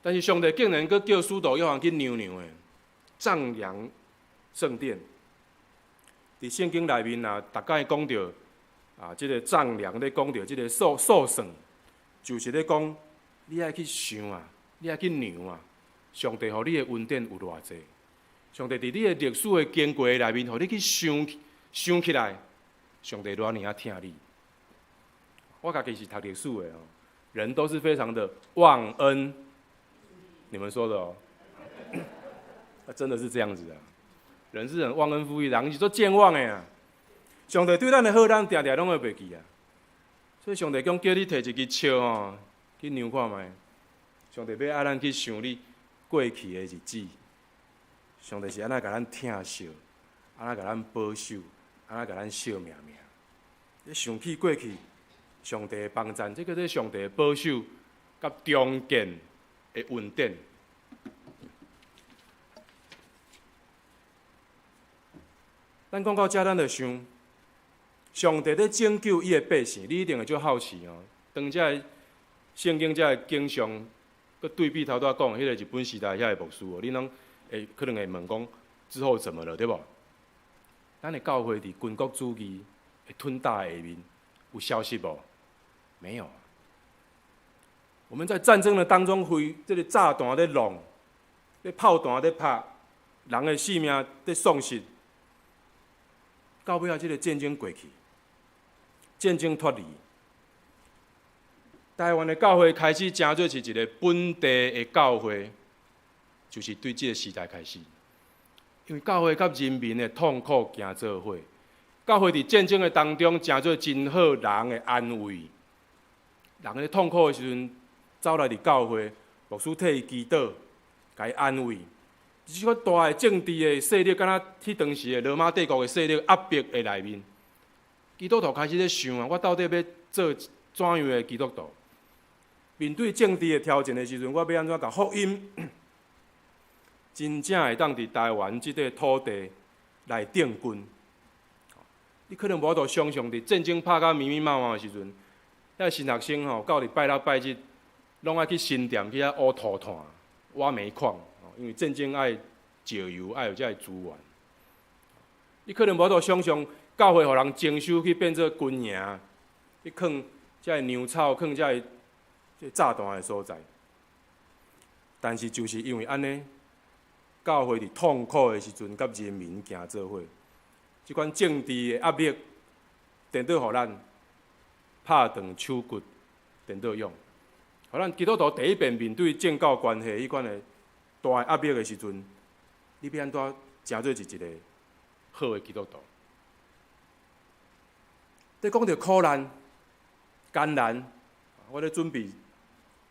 但是上帝竟然阁叫使徒约翰去娘娘的丈量圣殿。伫圣经内面啊，逐摆讲到即个丈量咧讲到即个数算，就是咧讲你爱去想啊，你爱去量啊，上帝予你的恩典有偌济？上帝伫你的历史的经过内面，予你去想起来，上帝偌尔啊疼你。我家己是读历史的哦，人都是非常的忘恩，你们说的哦，真的是这样子啊。人是很忘恩负义，人是做健忘的啊。上帝对咱的好，咱定定拢会袂记啊。所以上帝讲叫你摕一支笑吼，去量看觅。上帝要爱咱去想你过去的日子。上帝是安怎甲咱疼惜，安怎甲咱保守，安怎甲咱惜命命。你想起过去上帝的帮赞，这叫做上帝的保守甲中建的恩典。咱讲到遮，咱就想，上帝咧拯救伊的百姓，你一定会足好奇哦。当遮圣经遮经常，佮对比头拄仔讲迄个日本时代遐个牧师哦，你拢会可能会问讲之后怎么了，对无？咱的教会伫军国主义会吞大的下面有消息无？没有。我们在战争的当中，这个炸弹咧弄，咧炮弹咧拍，人的性命咧丧失。到尾啊，这个战争过去，战争脱离，台湾的教会开始真做是一个本地的教会，就是对这个时代开始。因为教会甲人民的痛苦行做伙，教会伫战争的当中真做真好人的安慰。人的痛苦的时阵，走来伫教会，牧师替伊祈祷，甲伊安慰。即个大的政治的势力，敢若迄当时的罗马帝国的势力压迫的内面，基督徒开始咧想啊，我到底要做怎样的基督徒？面对政治的挑战的时阵，我要安怎甲福音真正会当伫台湾即块土地来定军？你可能无法度想象，伫战争拍到密密麻麻的时阵，遐新学生吼，到伫拜六拜日，拢爱去新店去遐挖土炭、挖煤矿。因为战争爱石油，爱有这个资源，你可能无法度想象，教会互人征收去变做军营，去放这个粮草，放这个炸弹的所在。但是就是因为安尼，教会伫痛苦的时阵，甲人民行做伙，即款政治的压力，颠倒互咱拍断手骨，颠倒用，互咱基督徒第一遍面对政教关系迄款的。大压力的时阵，你要安怎真做是一个好的基督徒？在讲到苦难、艰难，我咧准备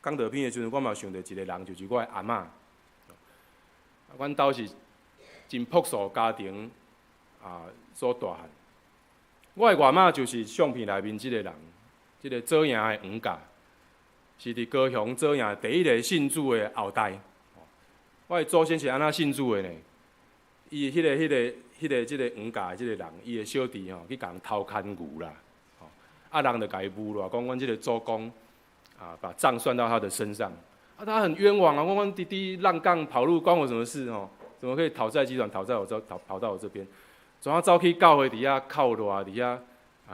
讲道片的时阵，我嘛想到一个人，就是我的阿嬷。阮兜是真朴素家庭所大汉。我的外嬷就是相片内面即个人，即个左营的黄家，是伫高雄左营第一个信主的后代。我的祖先是安怎信主的呢？伊迄个黄家的即个人，伊的小弟吼去共人偷牵牛啦，人就甲伊诬赖，讲阮即个祖公把账算到他的身上，他很冤枉啊！阮弟弟浪杠跑路，关我什么事哦？怎么可以讨债集团跑到我这边？总要走去教会底下靠赖，底下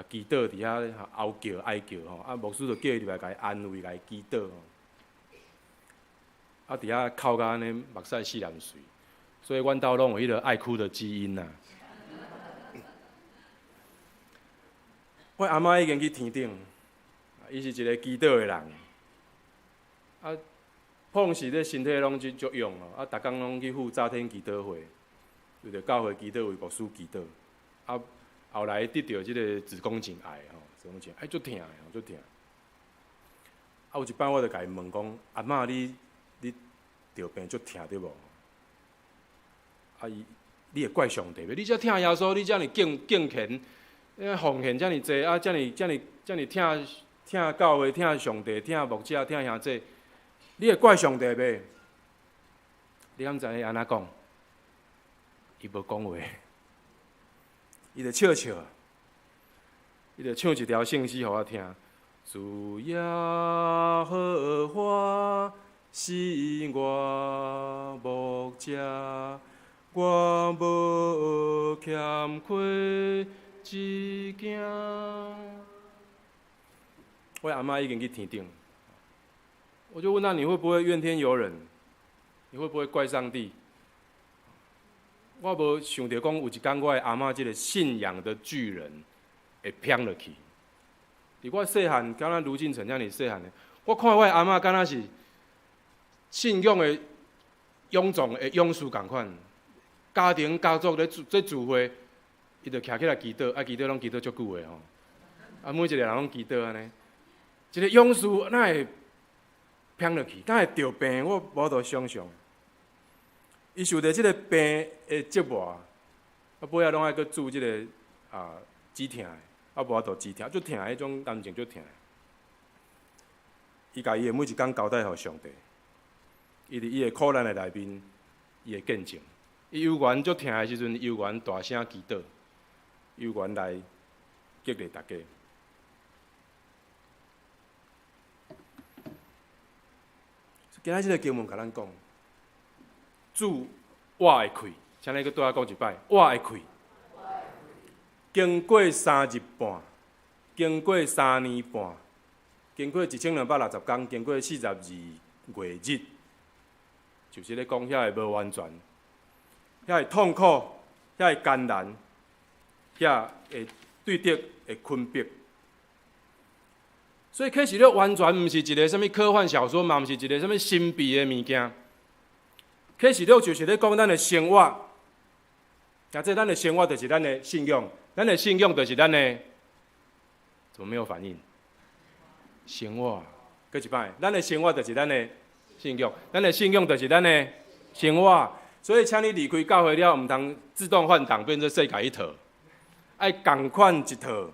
祈祷，底下嗷叫哀叫吼，牧师就叫伊入来，甲伊安慰，甲伊祈祷吼。伫遐哭甲安尼目屎四淋水，所以阮兜拢有迄个爱哭的基因呐。我阿嬷已经去天顶，伊是一个祈祷的人，碰时咧身体拢足勇哦，逐工拢去赴早天祈祷会，为着教会祈祷，为牧师祈祷，后来得到即个子宫颈癌吼，子宫颈癌足疼的，足疼。有一摆我就甲伊问讲，阿嬷你着病足疼对无？你会怪上帝袂？你遮疼耶稣，你遮尔敬虔，奉献遮尔济，遮尔疼教会、疼上帝、疼牧者、疼兄弟，你会怪上帝袂？你敢知伊安怎讲？伊无讲话，伊就笑，伊就唱一条圣诗互我听。主耶和华是我目遮，我无欠亏一件。我阿嬷已经去天顶，我就问她：你会不会怨天尤人？你会不会怪上帝？我无想到讲有一天我的阿嬷这个信仰的巨人会偏落去。伫我细汉，敢若卢进成这样细汉的，我看我的阿嬷敢若是信仰的勇壮的勇士共款，家庭家族咧聚会，伊就徛起来祈祷，祈祷拢祈祷足久的吼。每一个人拢祈祷安尼，一个勇士哪会偏落去？哪会得病？我无法度想象。伊受着即个病的折磨，尾仔拢爱去煮即个止痛的，无法度止痛，足痛的迄种感情足痛的。伊家己的每一工交代互上帝，伊伫伊的苦难的内面，伊的见证。伊犹原足痛的时阵，犹原大声祈祷，犹原来激励大家。今仔即个经文甲咱讲。主，我会开，请你去对我讲一摆，我会开。经过3日半，经过3年半，经过1260天，经过42月日，就是咧讲遐个无完全，遐个痛苦，遐个艰难，遐会对敌会困迫。所以启示录完全毋是一个什物科幻小说，嘛毋是一个什物神秘的物件。启示录就是咧讲咱的生活，啊，这咱的生活就是咱的信仰，咱的信仰就是咱的，怎么没有反应？生活，搁一摆，咱的生活就是咱的信仰，咱的信仰就是咱的生活。所以，请你离开教会了，毋通自动换挡，变做世界一套，爱共款一套。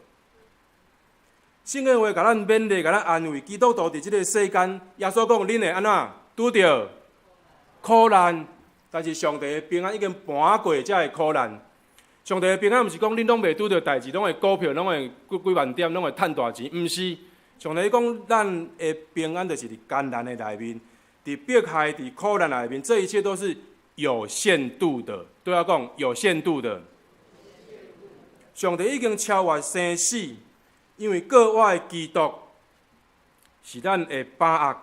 圣经话甲咱勉励，甲咱安慰。基督徒伫即个世间，耶稣讲：恁会安怎拄着苦难，但是上帝的平安已经搬过这个苦难。上帝的平安毋是讲恁拢袂拄着代志，拢会股票，拢会几万点，拢会趁大钱，毋是。上帝讲咱的平安就是伫艰难的内面，伫迫害、伫苦难内面，这一切都是有限度的。都要讲有限度的。上帝已经超越生死，因为过我的基督是咱的把握，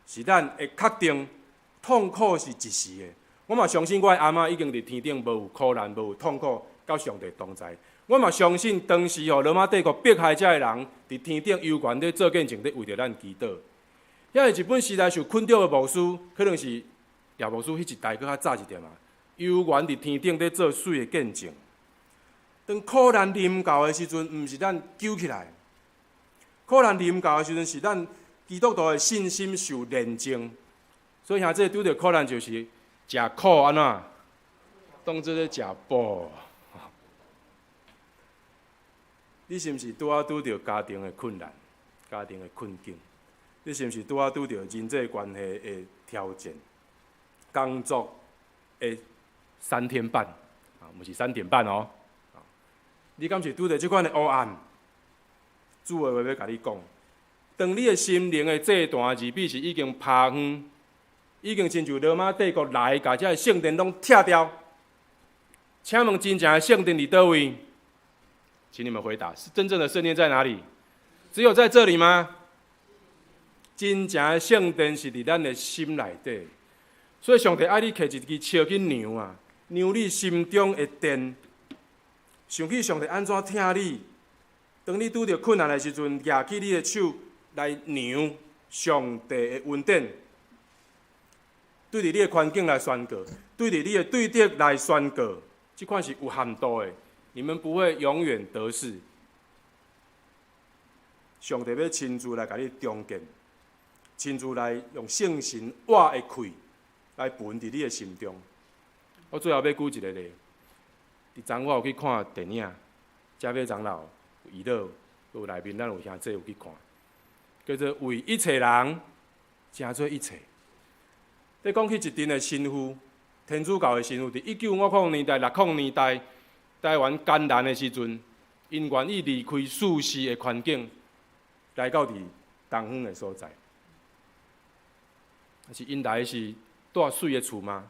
是咱会确定。痛苦是一时的，我嘛相信我的阿嬷已经伫天顶，无有苦难，无有痛苦，甲上帝同在。我嘛相信当时罗马帝国迫害者的人，伫天顶犹原咧做见证，咧为着咱祈祷。遐日本时代受困着的牧师，可能是廖牧师迄一代搁较早一点啊，犹原伫天顶咧做水的见证。当苦难临到的时阵，毋是咱救起来，苦难临到的时阵，是咱基督徒的信心受验证。所以兄弟拄着苦难就是食苦安怎，当做咧食补。你是毋是拄着家庭的困难、家庭的困境？你是毋是拄着人际关系的挑战？工作的3天半啊，毋是3点半哦。你敢是拄着即款的黑暗？主的话要甲你讲，当你的心灵的这段日子是已经趴远。已经亲像罗马帝国来，把这圣殿拢拆掉。请问真正的圣殿伫倒位？请你们回答，是真正的圣殿在哪里？只有在这里吗？真正的圣殿是伫咱的心内底。所以上帝爱你摕一支笑去量啊，量你心中的殿。想起上帝安怎听你，当你拄着困难的时阵，举起你的手来量上帝的恩典。对着你的环境来宣告，对着你的对敌来宣告，这款是有限度的。你们不会永远得势。上帝要亲自来甲你重建，亲自来用圣神活的气来分伫你的心中。我最后要举一个例，伫昨我有去看电影，嘉伟长老娱乐有内面，咱有兄弟有去看，叫做为一切人成做一切。你讲起一阵的神父，天主教的神父，伫1950年代、60年代，台湾艰难的时阵，因愿意离开舒适的环境，来到伫东方的所在。是因来是住水的厝吗？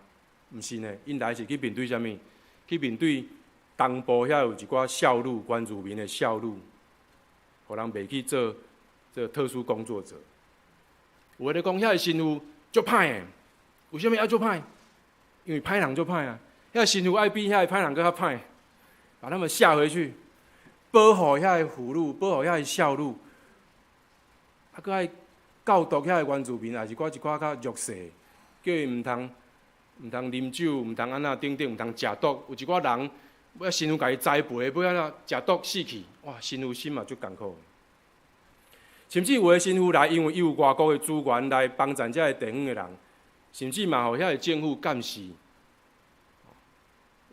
毋是呢，因来是去面对啥物？去面对东部遐有一寡少女原住民的少女，互人袂去做特殊工作者。有的讲遐个神父足歹的，为什么要足歹？因为歹人足歹啊！遐个神父爱比遐个歹人更较歹，把他们下回去，保护遐个妇女，保护遐个少女，啊，佮爱教导遐个原住民，也是一寡较弱势，叫伊毋通啉酒，毋通安那等等，毋通食毒。有一寡人要神父家己栽培，要安那食毒死去，哇，神父心嘛足艰苦。甚至有的神父来，因为伊有外国的资源来帮助遮个地方的人，甚至嘛，互遐个政府监视。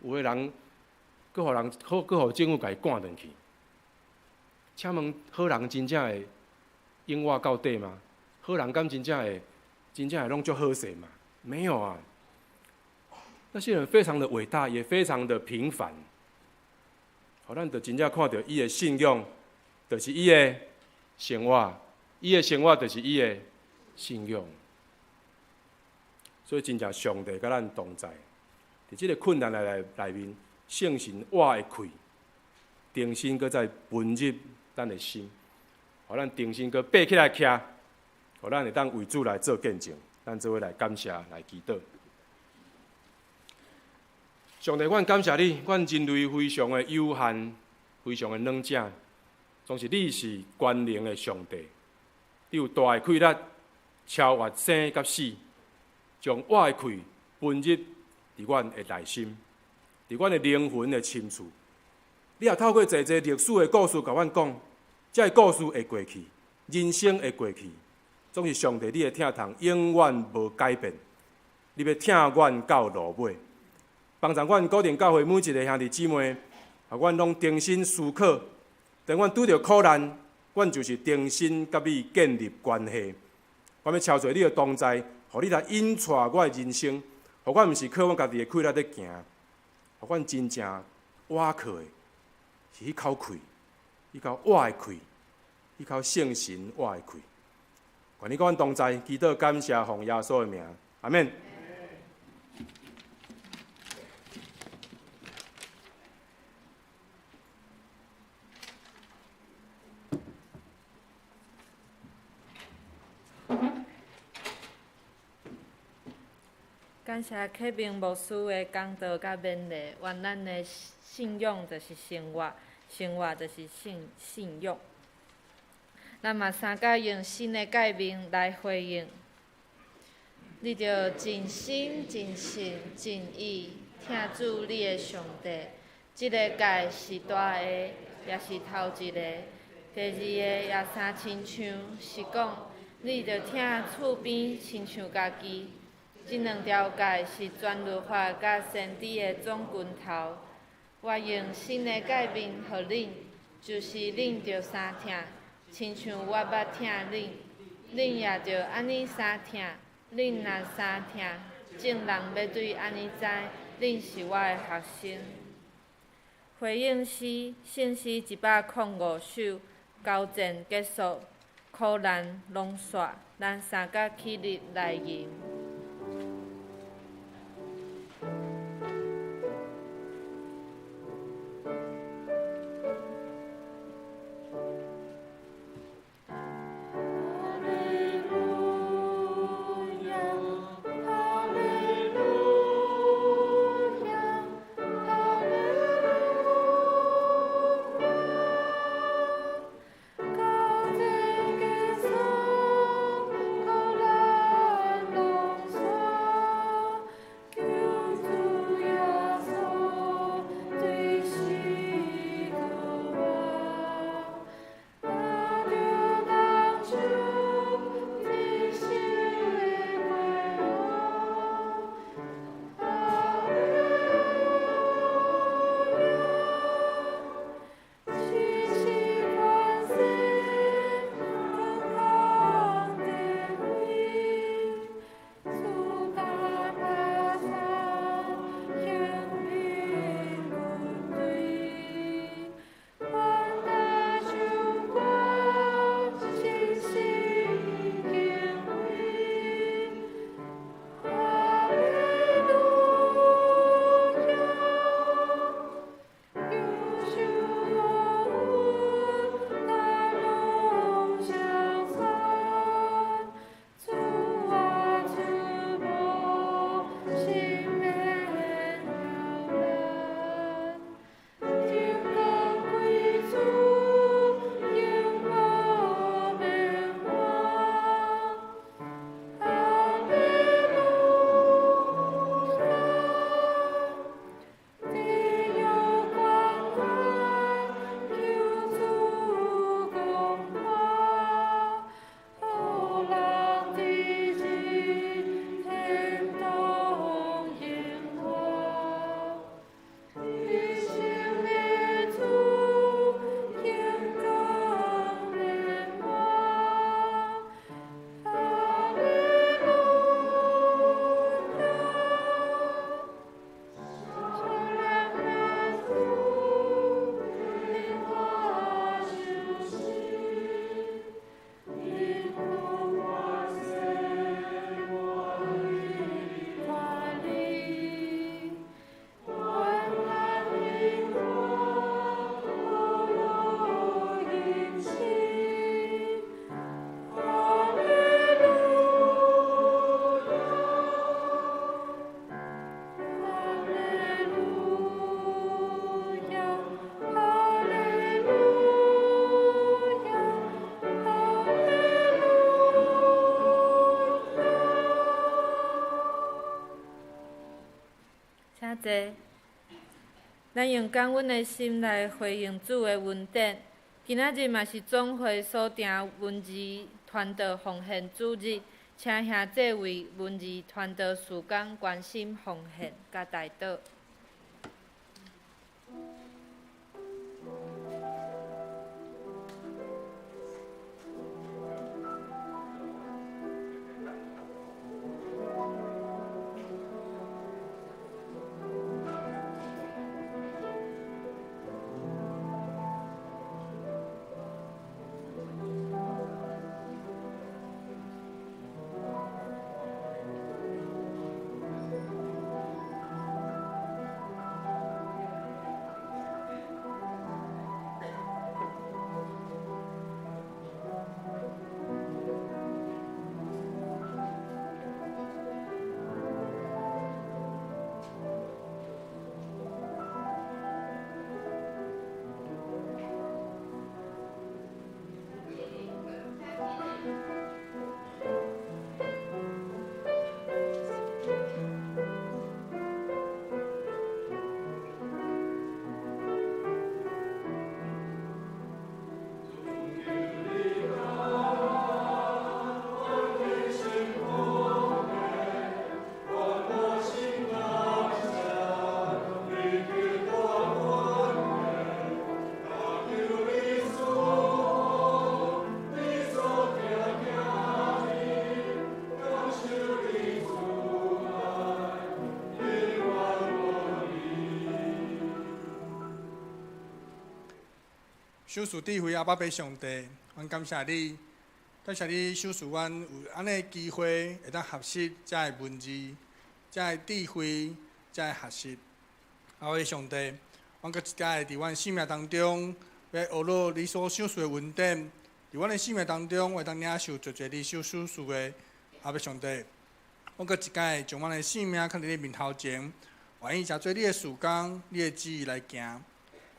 有的人，佫互政府家己赶转去。请问，好人真正会永活到底吗？好人敢真正会拢足好势吗？没有啊。那些人非常的伟大，也非常的平凡。好，咱就真正看到伊的信仰，就是伊的生活，伊的生活就是伊的信仰。所以真正上帝甲咱同在，伫即个困难内面，圣神活会开，重新搁再分入咱的心，互咱重新搁爬起来徛，互咱会当为主来做见证。咱做伙来感谢，来祈祷。上帝，阮感谢你，阮人类非常的有限，非常的软弱，总是你是全能的上帝。你有大的气力，超越生甲死，将我的气分入伫阮的内心，伫阮的灵魂的深处。你也透过济历史的故事，甲阮讲，这故事会过去，人生会过去，总是上帝你的疼痛永远无改变。你要疼阮到落尾。帮助阮固定教会每一个兄弟姊妹，互阮拢重新思考。当阮拄着苦难，阮就是重新甲你建立关系。我要超做你的同在，互你来引带我的人生，互阮毋是靠阮家己的气力在行，互阮真正活靠的是迄口气，迄口活的气，迄口圣神活的气。愿你甲阮同在，祈祷感谢奉耶稣的名，阿免。感谢启明牧师的讲道甲勉励，愿咱的信仰就是生活，生活就是信仰。咱嘛三甲用新的诫命来回应，你着真心、真性、真意听主你的上帝。即个诫是大个，也是头一个；第二个也三亲像，是讲你着听厝边亲像家己。即两条诫是全律法甲先知的总拳头。我用新的诫命予恁，就是恁着相听，亲像我捌听恁，恁也着安尼相听。恁若相听，众人要对安尼知，恁是我的学生。回应诗，圣诗105首，交战结束，苦难拢煞，咱三甲起立来吟。济。咱用感恩的心来回应主的恩典。今仔日嘛是总会所定文字传道奉献主日，请兄姐为文字传道事工关心奉献，甲代祷。守事智慧阿爸爸上帝，阮感谢你，感谢你守事阮有安尼机会，会当学习遮个文字、遮个智慧、遮个学习。阿位上帝，阮搁一届伫阮生命当中，要学乐你所赏赐的恩典，伫阮的生命当中，会当领受侪侪你所赏赐的。阿爸上帝，阮搁一届将阮的性命放伫你面头前，愿意诚做你的事工、你的旨意来行。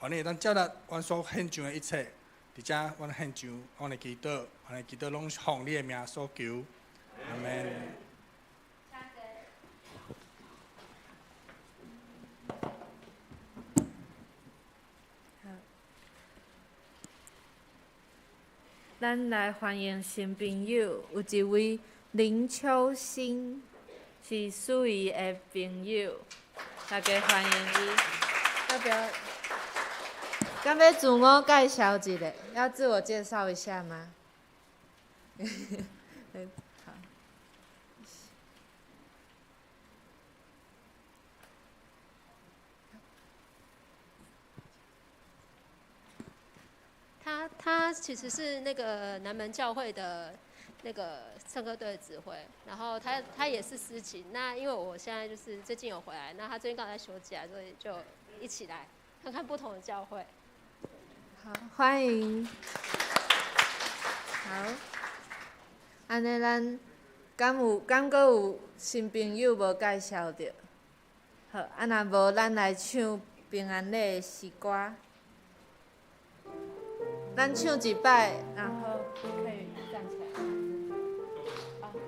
愿你会当接纳阮所献上的一切，伫遮阮献上阮的祈祷，阮的祈祷拢奉你的名所求，阿门。咱来欢迎新朋友，有一位林秋兴，是属于的朋友，大家欢迎伊。要不要？敢要自我介绍一下？要自我介绍一下吗？好。他其实是那个南门教会的那个圣歌队的指挥，然后他也是司琴。那因为我现在就是最近有回来，那他最近刚好在休假，所以就一起来看看不同的教会。好，欢迎。好，安尼咱敢阁有新朋友无介绍着？好，啊若无咱来唱平安礼的诗歌。咱唱一摆，然后可以站起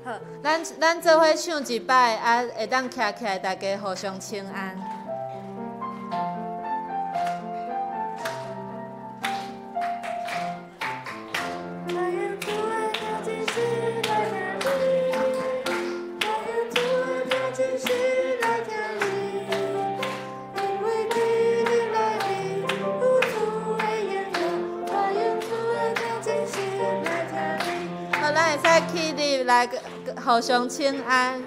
来。好，咱做伙唱一摆，啊会当徛起来，大家互相请安。起立来，互相请安。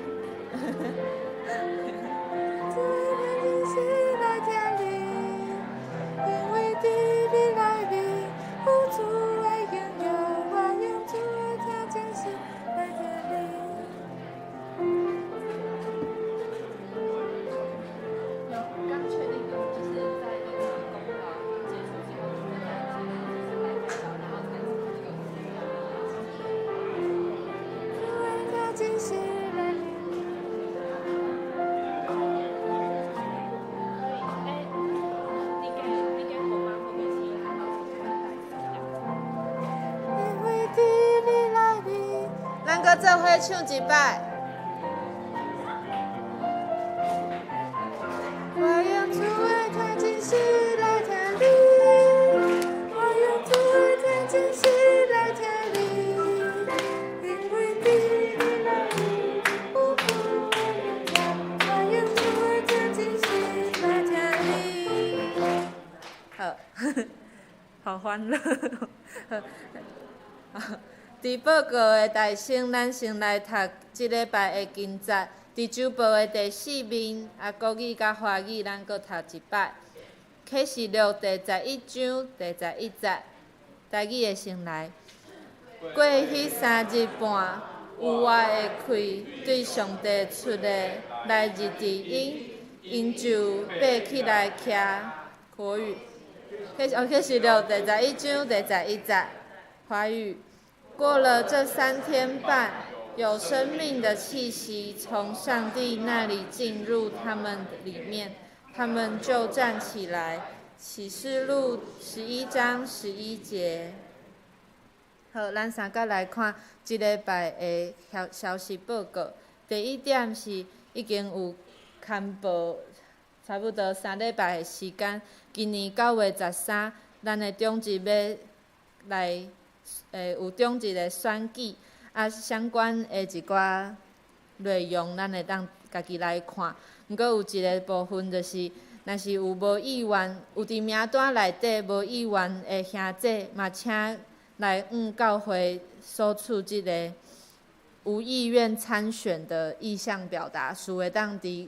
咱搁做伙唱一摆。我好欢乐。伫报告的大省，咱先来读即礼拜的经节。伫周报的第4面，国语甲华语咱搁读一摆。启示录第11章第11节，台语的先来。过迄3日半，有我会开对上帝出的来日伫因就爬起来徛国语。启示录第11章第11节，华语。过了这3天半，有生命的气息从上帝那里进入他们里面，他们就站起来。启示录11章11节。好，咱三甲来看即礼拜的消息报告。第一点是已经有刊报差不多3礼拜的时间。今年9月13，咱的中职要来有中职的选举，相关的一寡内容，咱会当家己来看。毋过有一个部分就是，若是有无意愿，有伫名单内底无意愿的兄弟，嘛请来教会索取即个无意愿参选的意向表达书，会当伫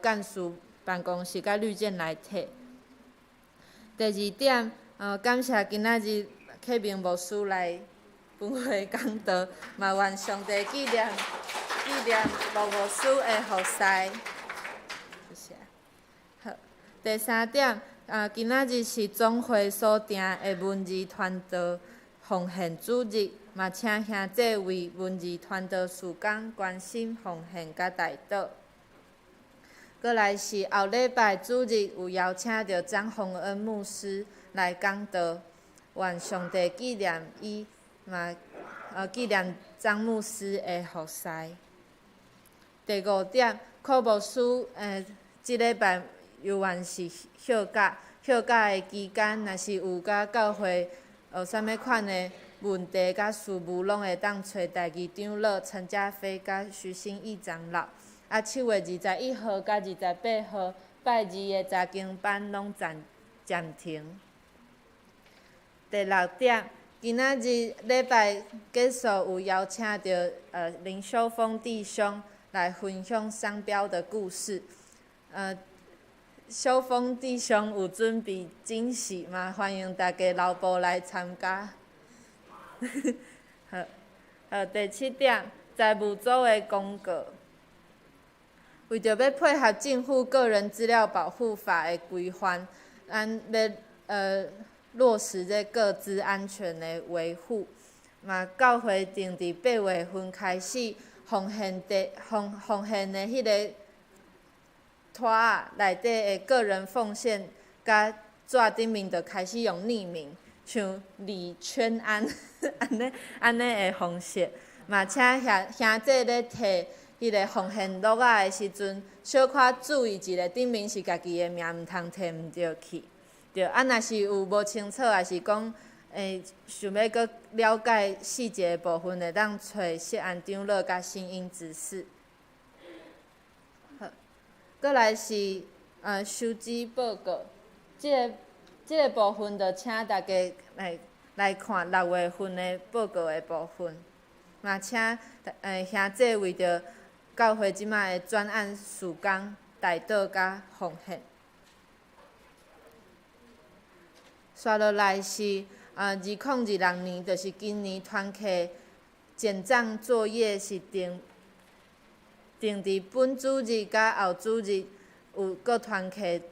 干事办公室甲绿建来摕。第二点，感谢今仔日启明牧师来分会讲道，嘛愿上帝纪念罗牧师的服侍。谢谢。好，第三点，今仔日是总会所定的文字传道奉献主日，嘛请兄弟为文字传道事工关心奉献甲代祷。过来是后礼拜主日有邀请到张宏恩牧师来讲道，愿上帝纪念伊，嘛纪念张牧师的服侍。第五点，柯牧师即礼拜犹原是休假的期间，若是有甲教会啥物款的问题甲事务，拢会当找代志长老陈家飞甲徐新义长老。7月21号甲28号拜二的查经班拢暂停。第六点，今仔日礼拜结束有邀请到林秀峰弟兄来分享商标的故事。秀峰弟兄有准备惊喜嘛？欢迎大家老婆来参加。好，第七点，财务组的公告。为着要配合政府个人资料保护法的规范，咱要落实这个资安全的维护。嘛，教会定伫8月份开始奉献的迄个拖仔内底的个人奉献，甲纸顶面就开始用匿名，像李圈安安尼的方式。嘛，请兄弟咧摕迄个奉献录仔的时阵，小可注意一下，顶面是家己的名，毋通摕毋着去。对，若是有无清楚，还是讲想要搁了解细节的部分，会当找涉案长老甲新英指示。好，搁来是收支报告，即个部分就请大家来看6月份的报告的部分，嘛请兄弟为着教会即摆的专案事工代祷甲奉献。刷落来是2026年，就是今年团契简账作业是定伫本主日甲后主日有各团契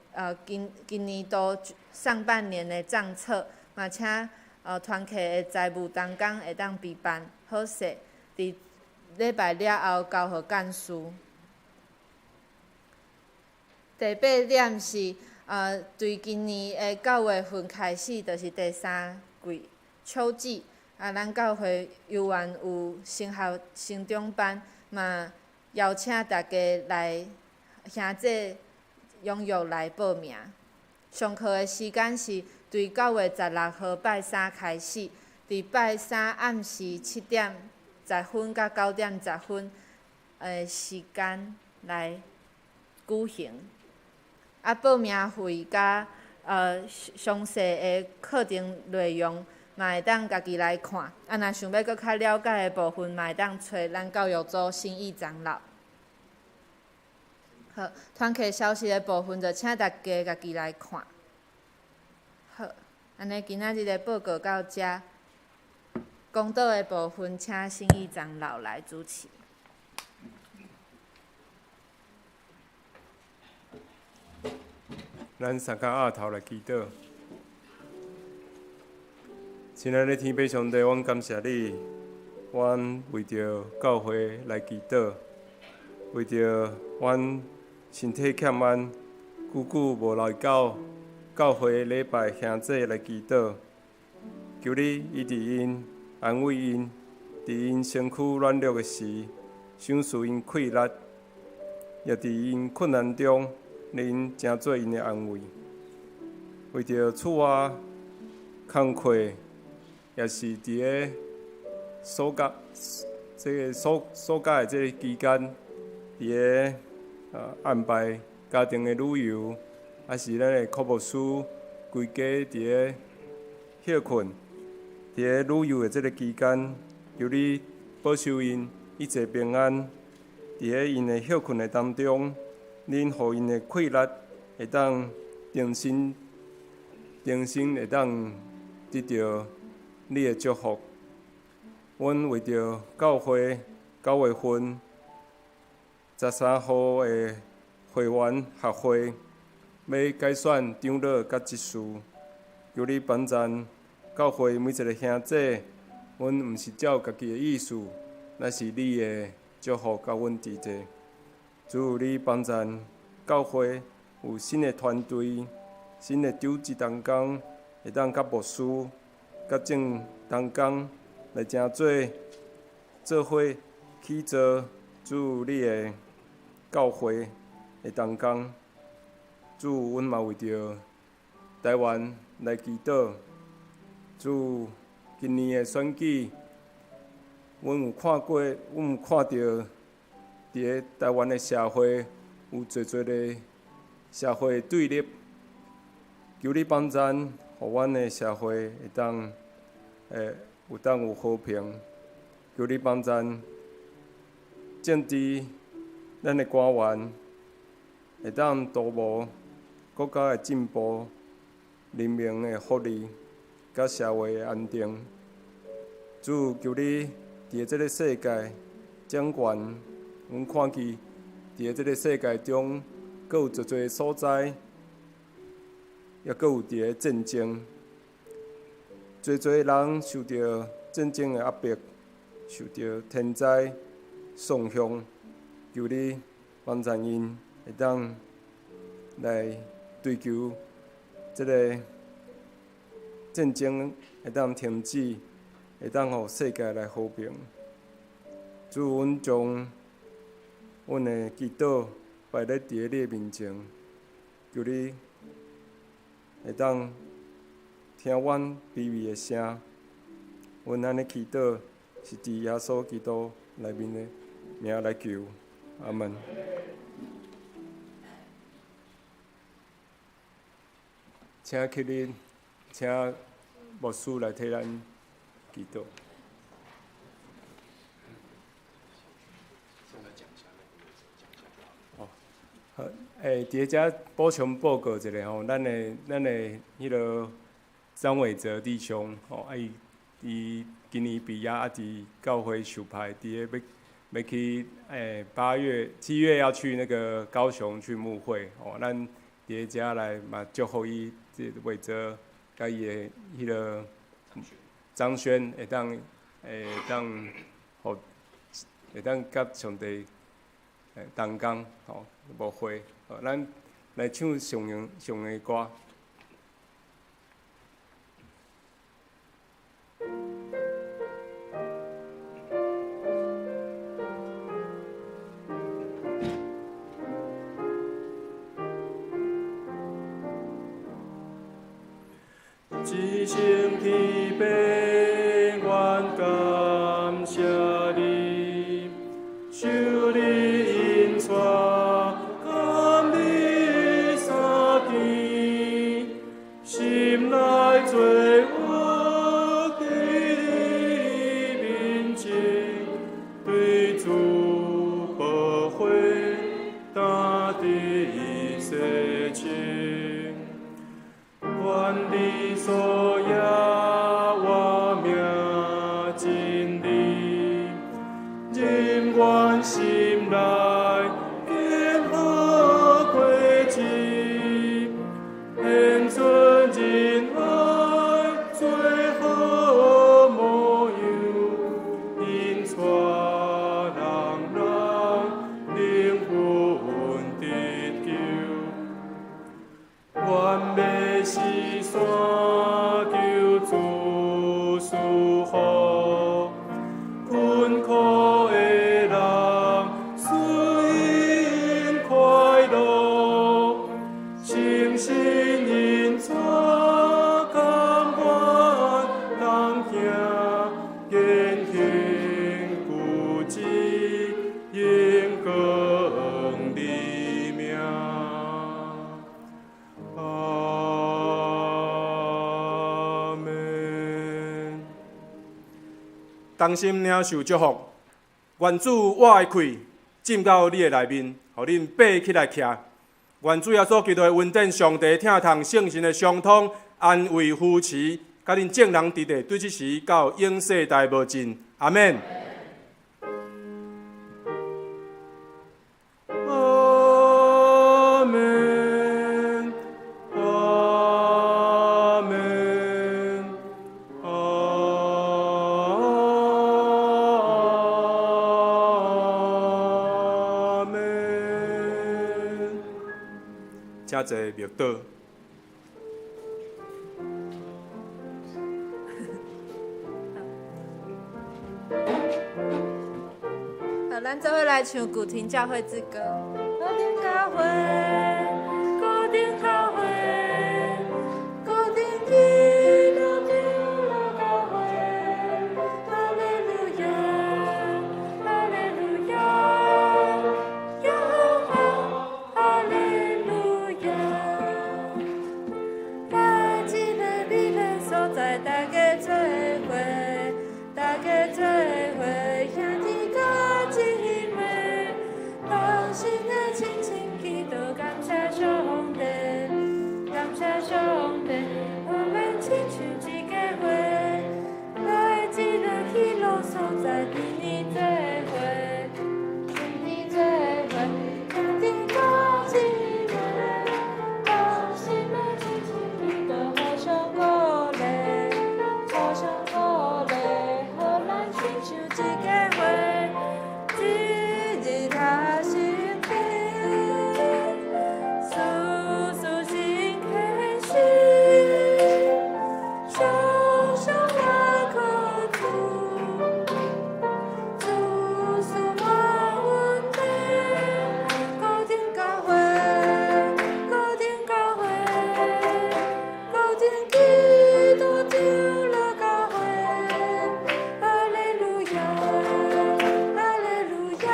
今年度上半年的账册，嘛请团契的财务同工会当备办好势，伫礼拜了后交互干事。第8点是对今年的9月份开始，就是第3季秋季，咱教会犹原有升学升中班，嘛邀请大家来兄弟踊跃来报名。上课的时间是对9月16号拜3开始，伫拜3暗时7点10分到9点10分的时间来举行。报名费甲详细的课程内容，嘛会当家己来看。若想要搁较了解的部分，嘛会当找咱教育组新义长老。好，团课消息的部分就请大家家己来看。好，安尼今仔日的报告到这。公道的部分，请新义长老来主持。咱三脚额头来祈祷。亲爱的天父上帝，阮感谢你，阮为着教会来祈祷，为着阮身体欠安，久无来到教会礼拜兄弟来祈祷，求你医治因，安慰因，伫因身躯软弱的时，赏赐因气力，也伫因困难中，您成做因的安慰。为着厝外工课，也是伫个暑假暑假的这个期间，伫个安排家庭的旅游，还是咱的科牧师规家伫个休困，伫个旅游的这个期间，求你保守因一切平安。伫个因的休困的当中，恁互因的气力会当定心会当得到你的祝福。阮为着教会9月份13号的会员学会，要改选长老甲执事，求你帮赞教会每一个兄弟。阮毋是照家己的意思，乃是你的祝福甲阮伫者。主，你帮赞教会有新的团队、新的组织同工，会当甲牧师、甲正同工来正做伙去做主你的教会的同工。主，阮嘛为着台湾来祈祷。主，今年的选举，阮有看到伫个台湾的社会有侪个社会对立，求你帮赞，互阮的社会会当有和平。求你帮赞政治，咱的官员会当导无国家的进步、人民的福利、甲社会的安定。主，求你伫这个世界掌权。阮看见伫这个世界中，阁有侪侪所在，也阁有伫个战争，侪侪人受到战争的压迫，受到天灾创伤。求你帮助因会当来追求这个战争会当停止，会当互世界来和平。主，阮将阮的祈祷摆咧伫你的面前，求你会当听阮卑微的声。阮安尼祈祷是伫耶稣基督内面的名来求，阿门。请起立，请牧师来替咱祈祷。好，伫遮补充报告一下吼，咱的迄个张伟哲弟兄吼，伊今年毕业伫教会受派，伫个要去7月要去那个高雄去牧会吼，咱伫遮来嘛祝福伊，这伟哲甲伊的迄个张轩会当甲上帝同工吼。无会，咱来唱上的歌。一声天父，愿感谢你，受你引带。真理，任阮心内坚好过志，献出仁爱最好模样，因带人灵魂得救。愿要是山求主赐福，困苦的人随因快乐，诚心因怎甘愿当行，坚行固志，因光立命。阿门。当心领受祝福，愿主我的气进到你的内面，互恁爬起来徛。愿主耶稣基督的恩典、上帝听从圣神的相通，安慰扶持，甲恁众人伫地对这时到永世代无尽。阿门。阿门。阿门。阿门。请坐默祷。好，咱做伙来唱古亭教会之歌。古亭教会，古亭教会，古亭基督的教会，哈利路亚，哈利路亚，耶和华，哈利路亚。在一个美丽所在，大家做伙，大家做伙，兄弟甲姊妹，同心的亲情祈祷，感谢上帝，感谢上帝，我们亲像一家伙，在一个喜乐所在，天天做伙，天天做伙，兄弟甲姊妹，同心的亲情祈祷，互相鼓励，互相鼓励，互咱亲像一家伙，一日他心平，事事心开心，双双来可主，主是我稳定，固定教会，固定教会，固定基督救了教会，哈利路亚，哈利路亚，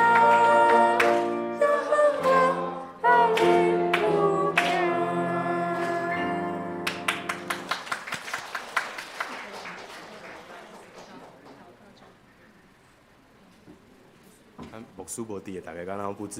耶和华，哈利路亚。牧师无伫的，大家敢若布置。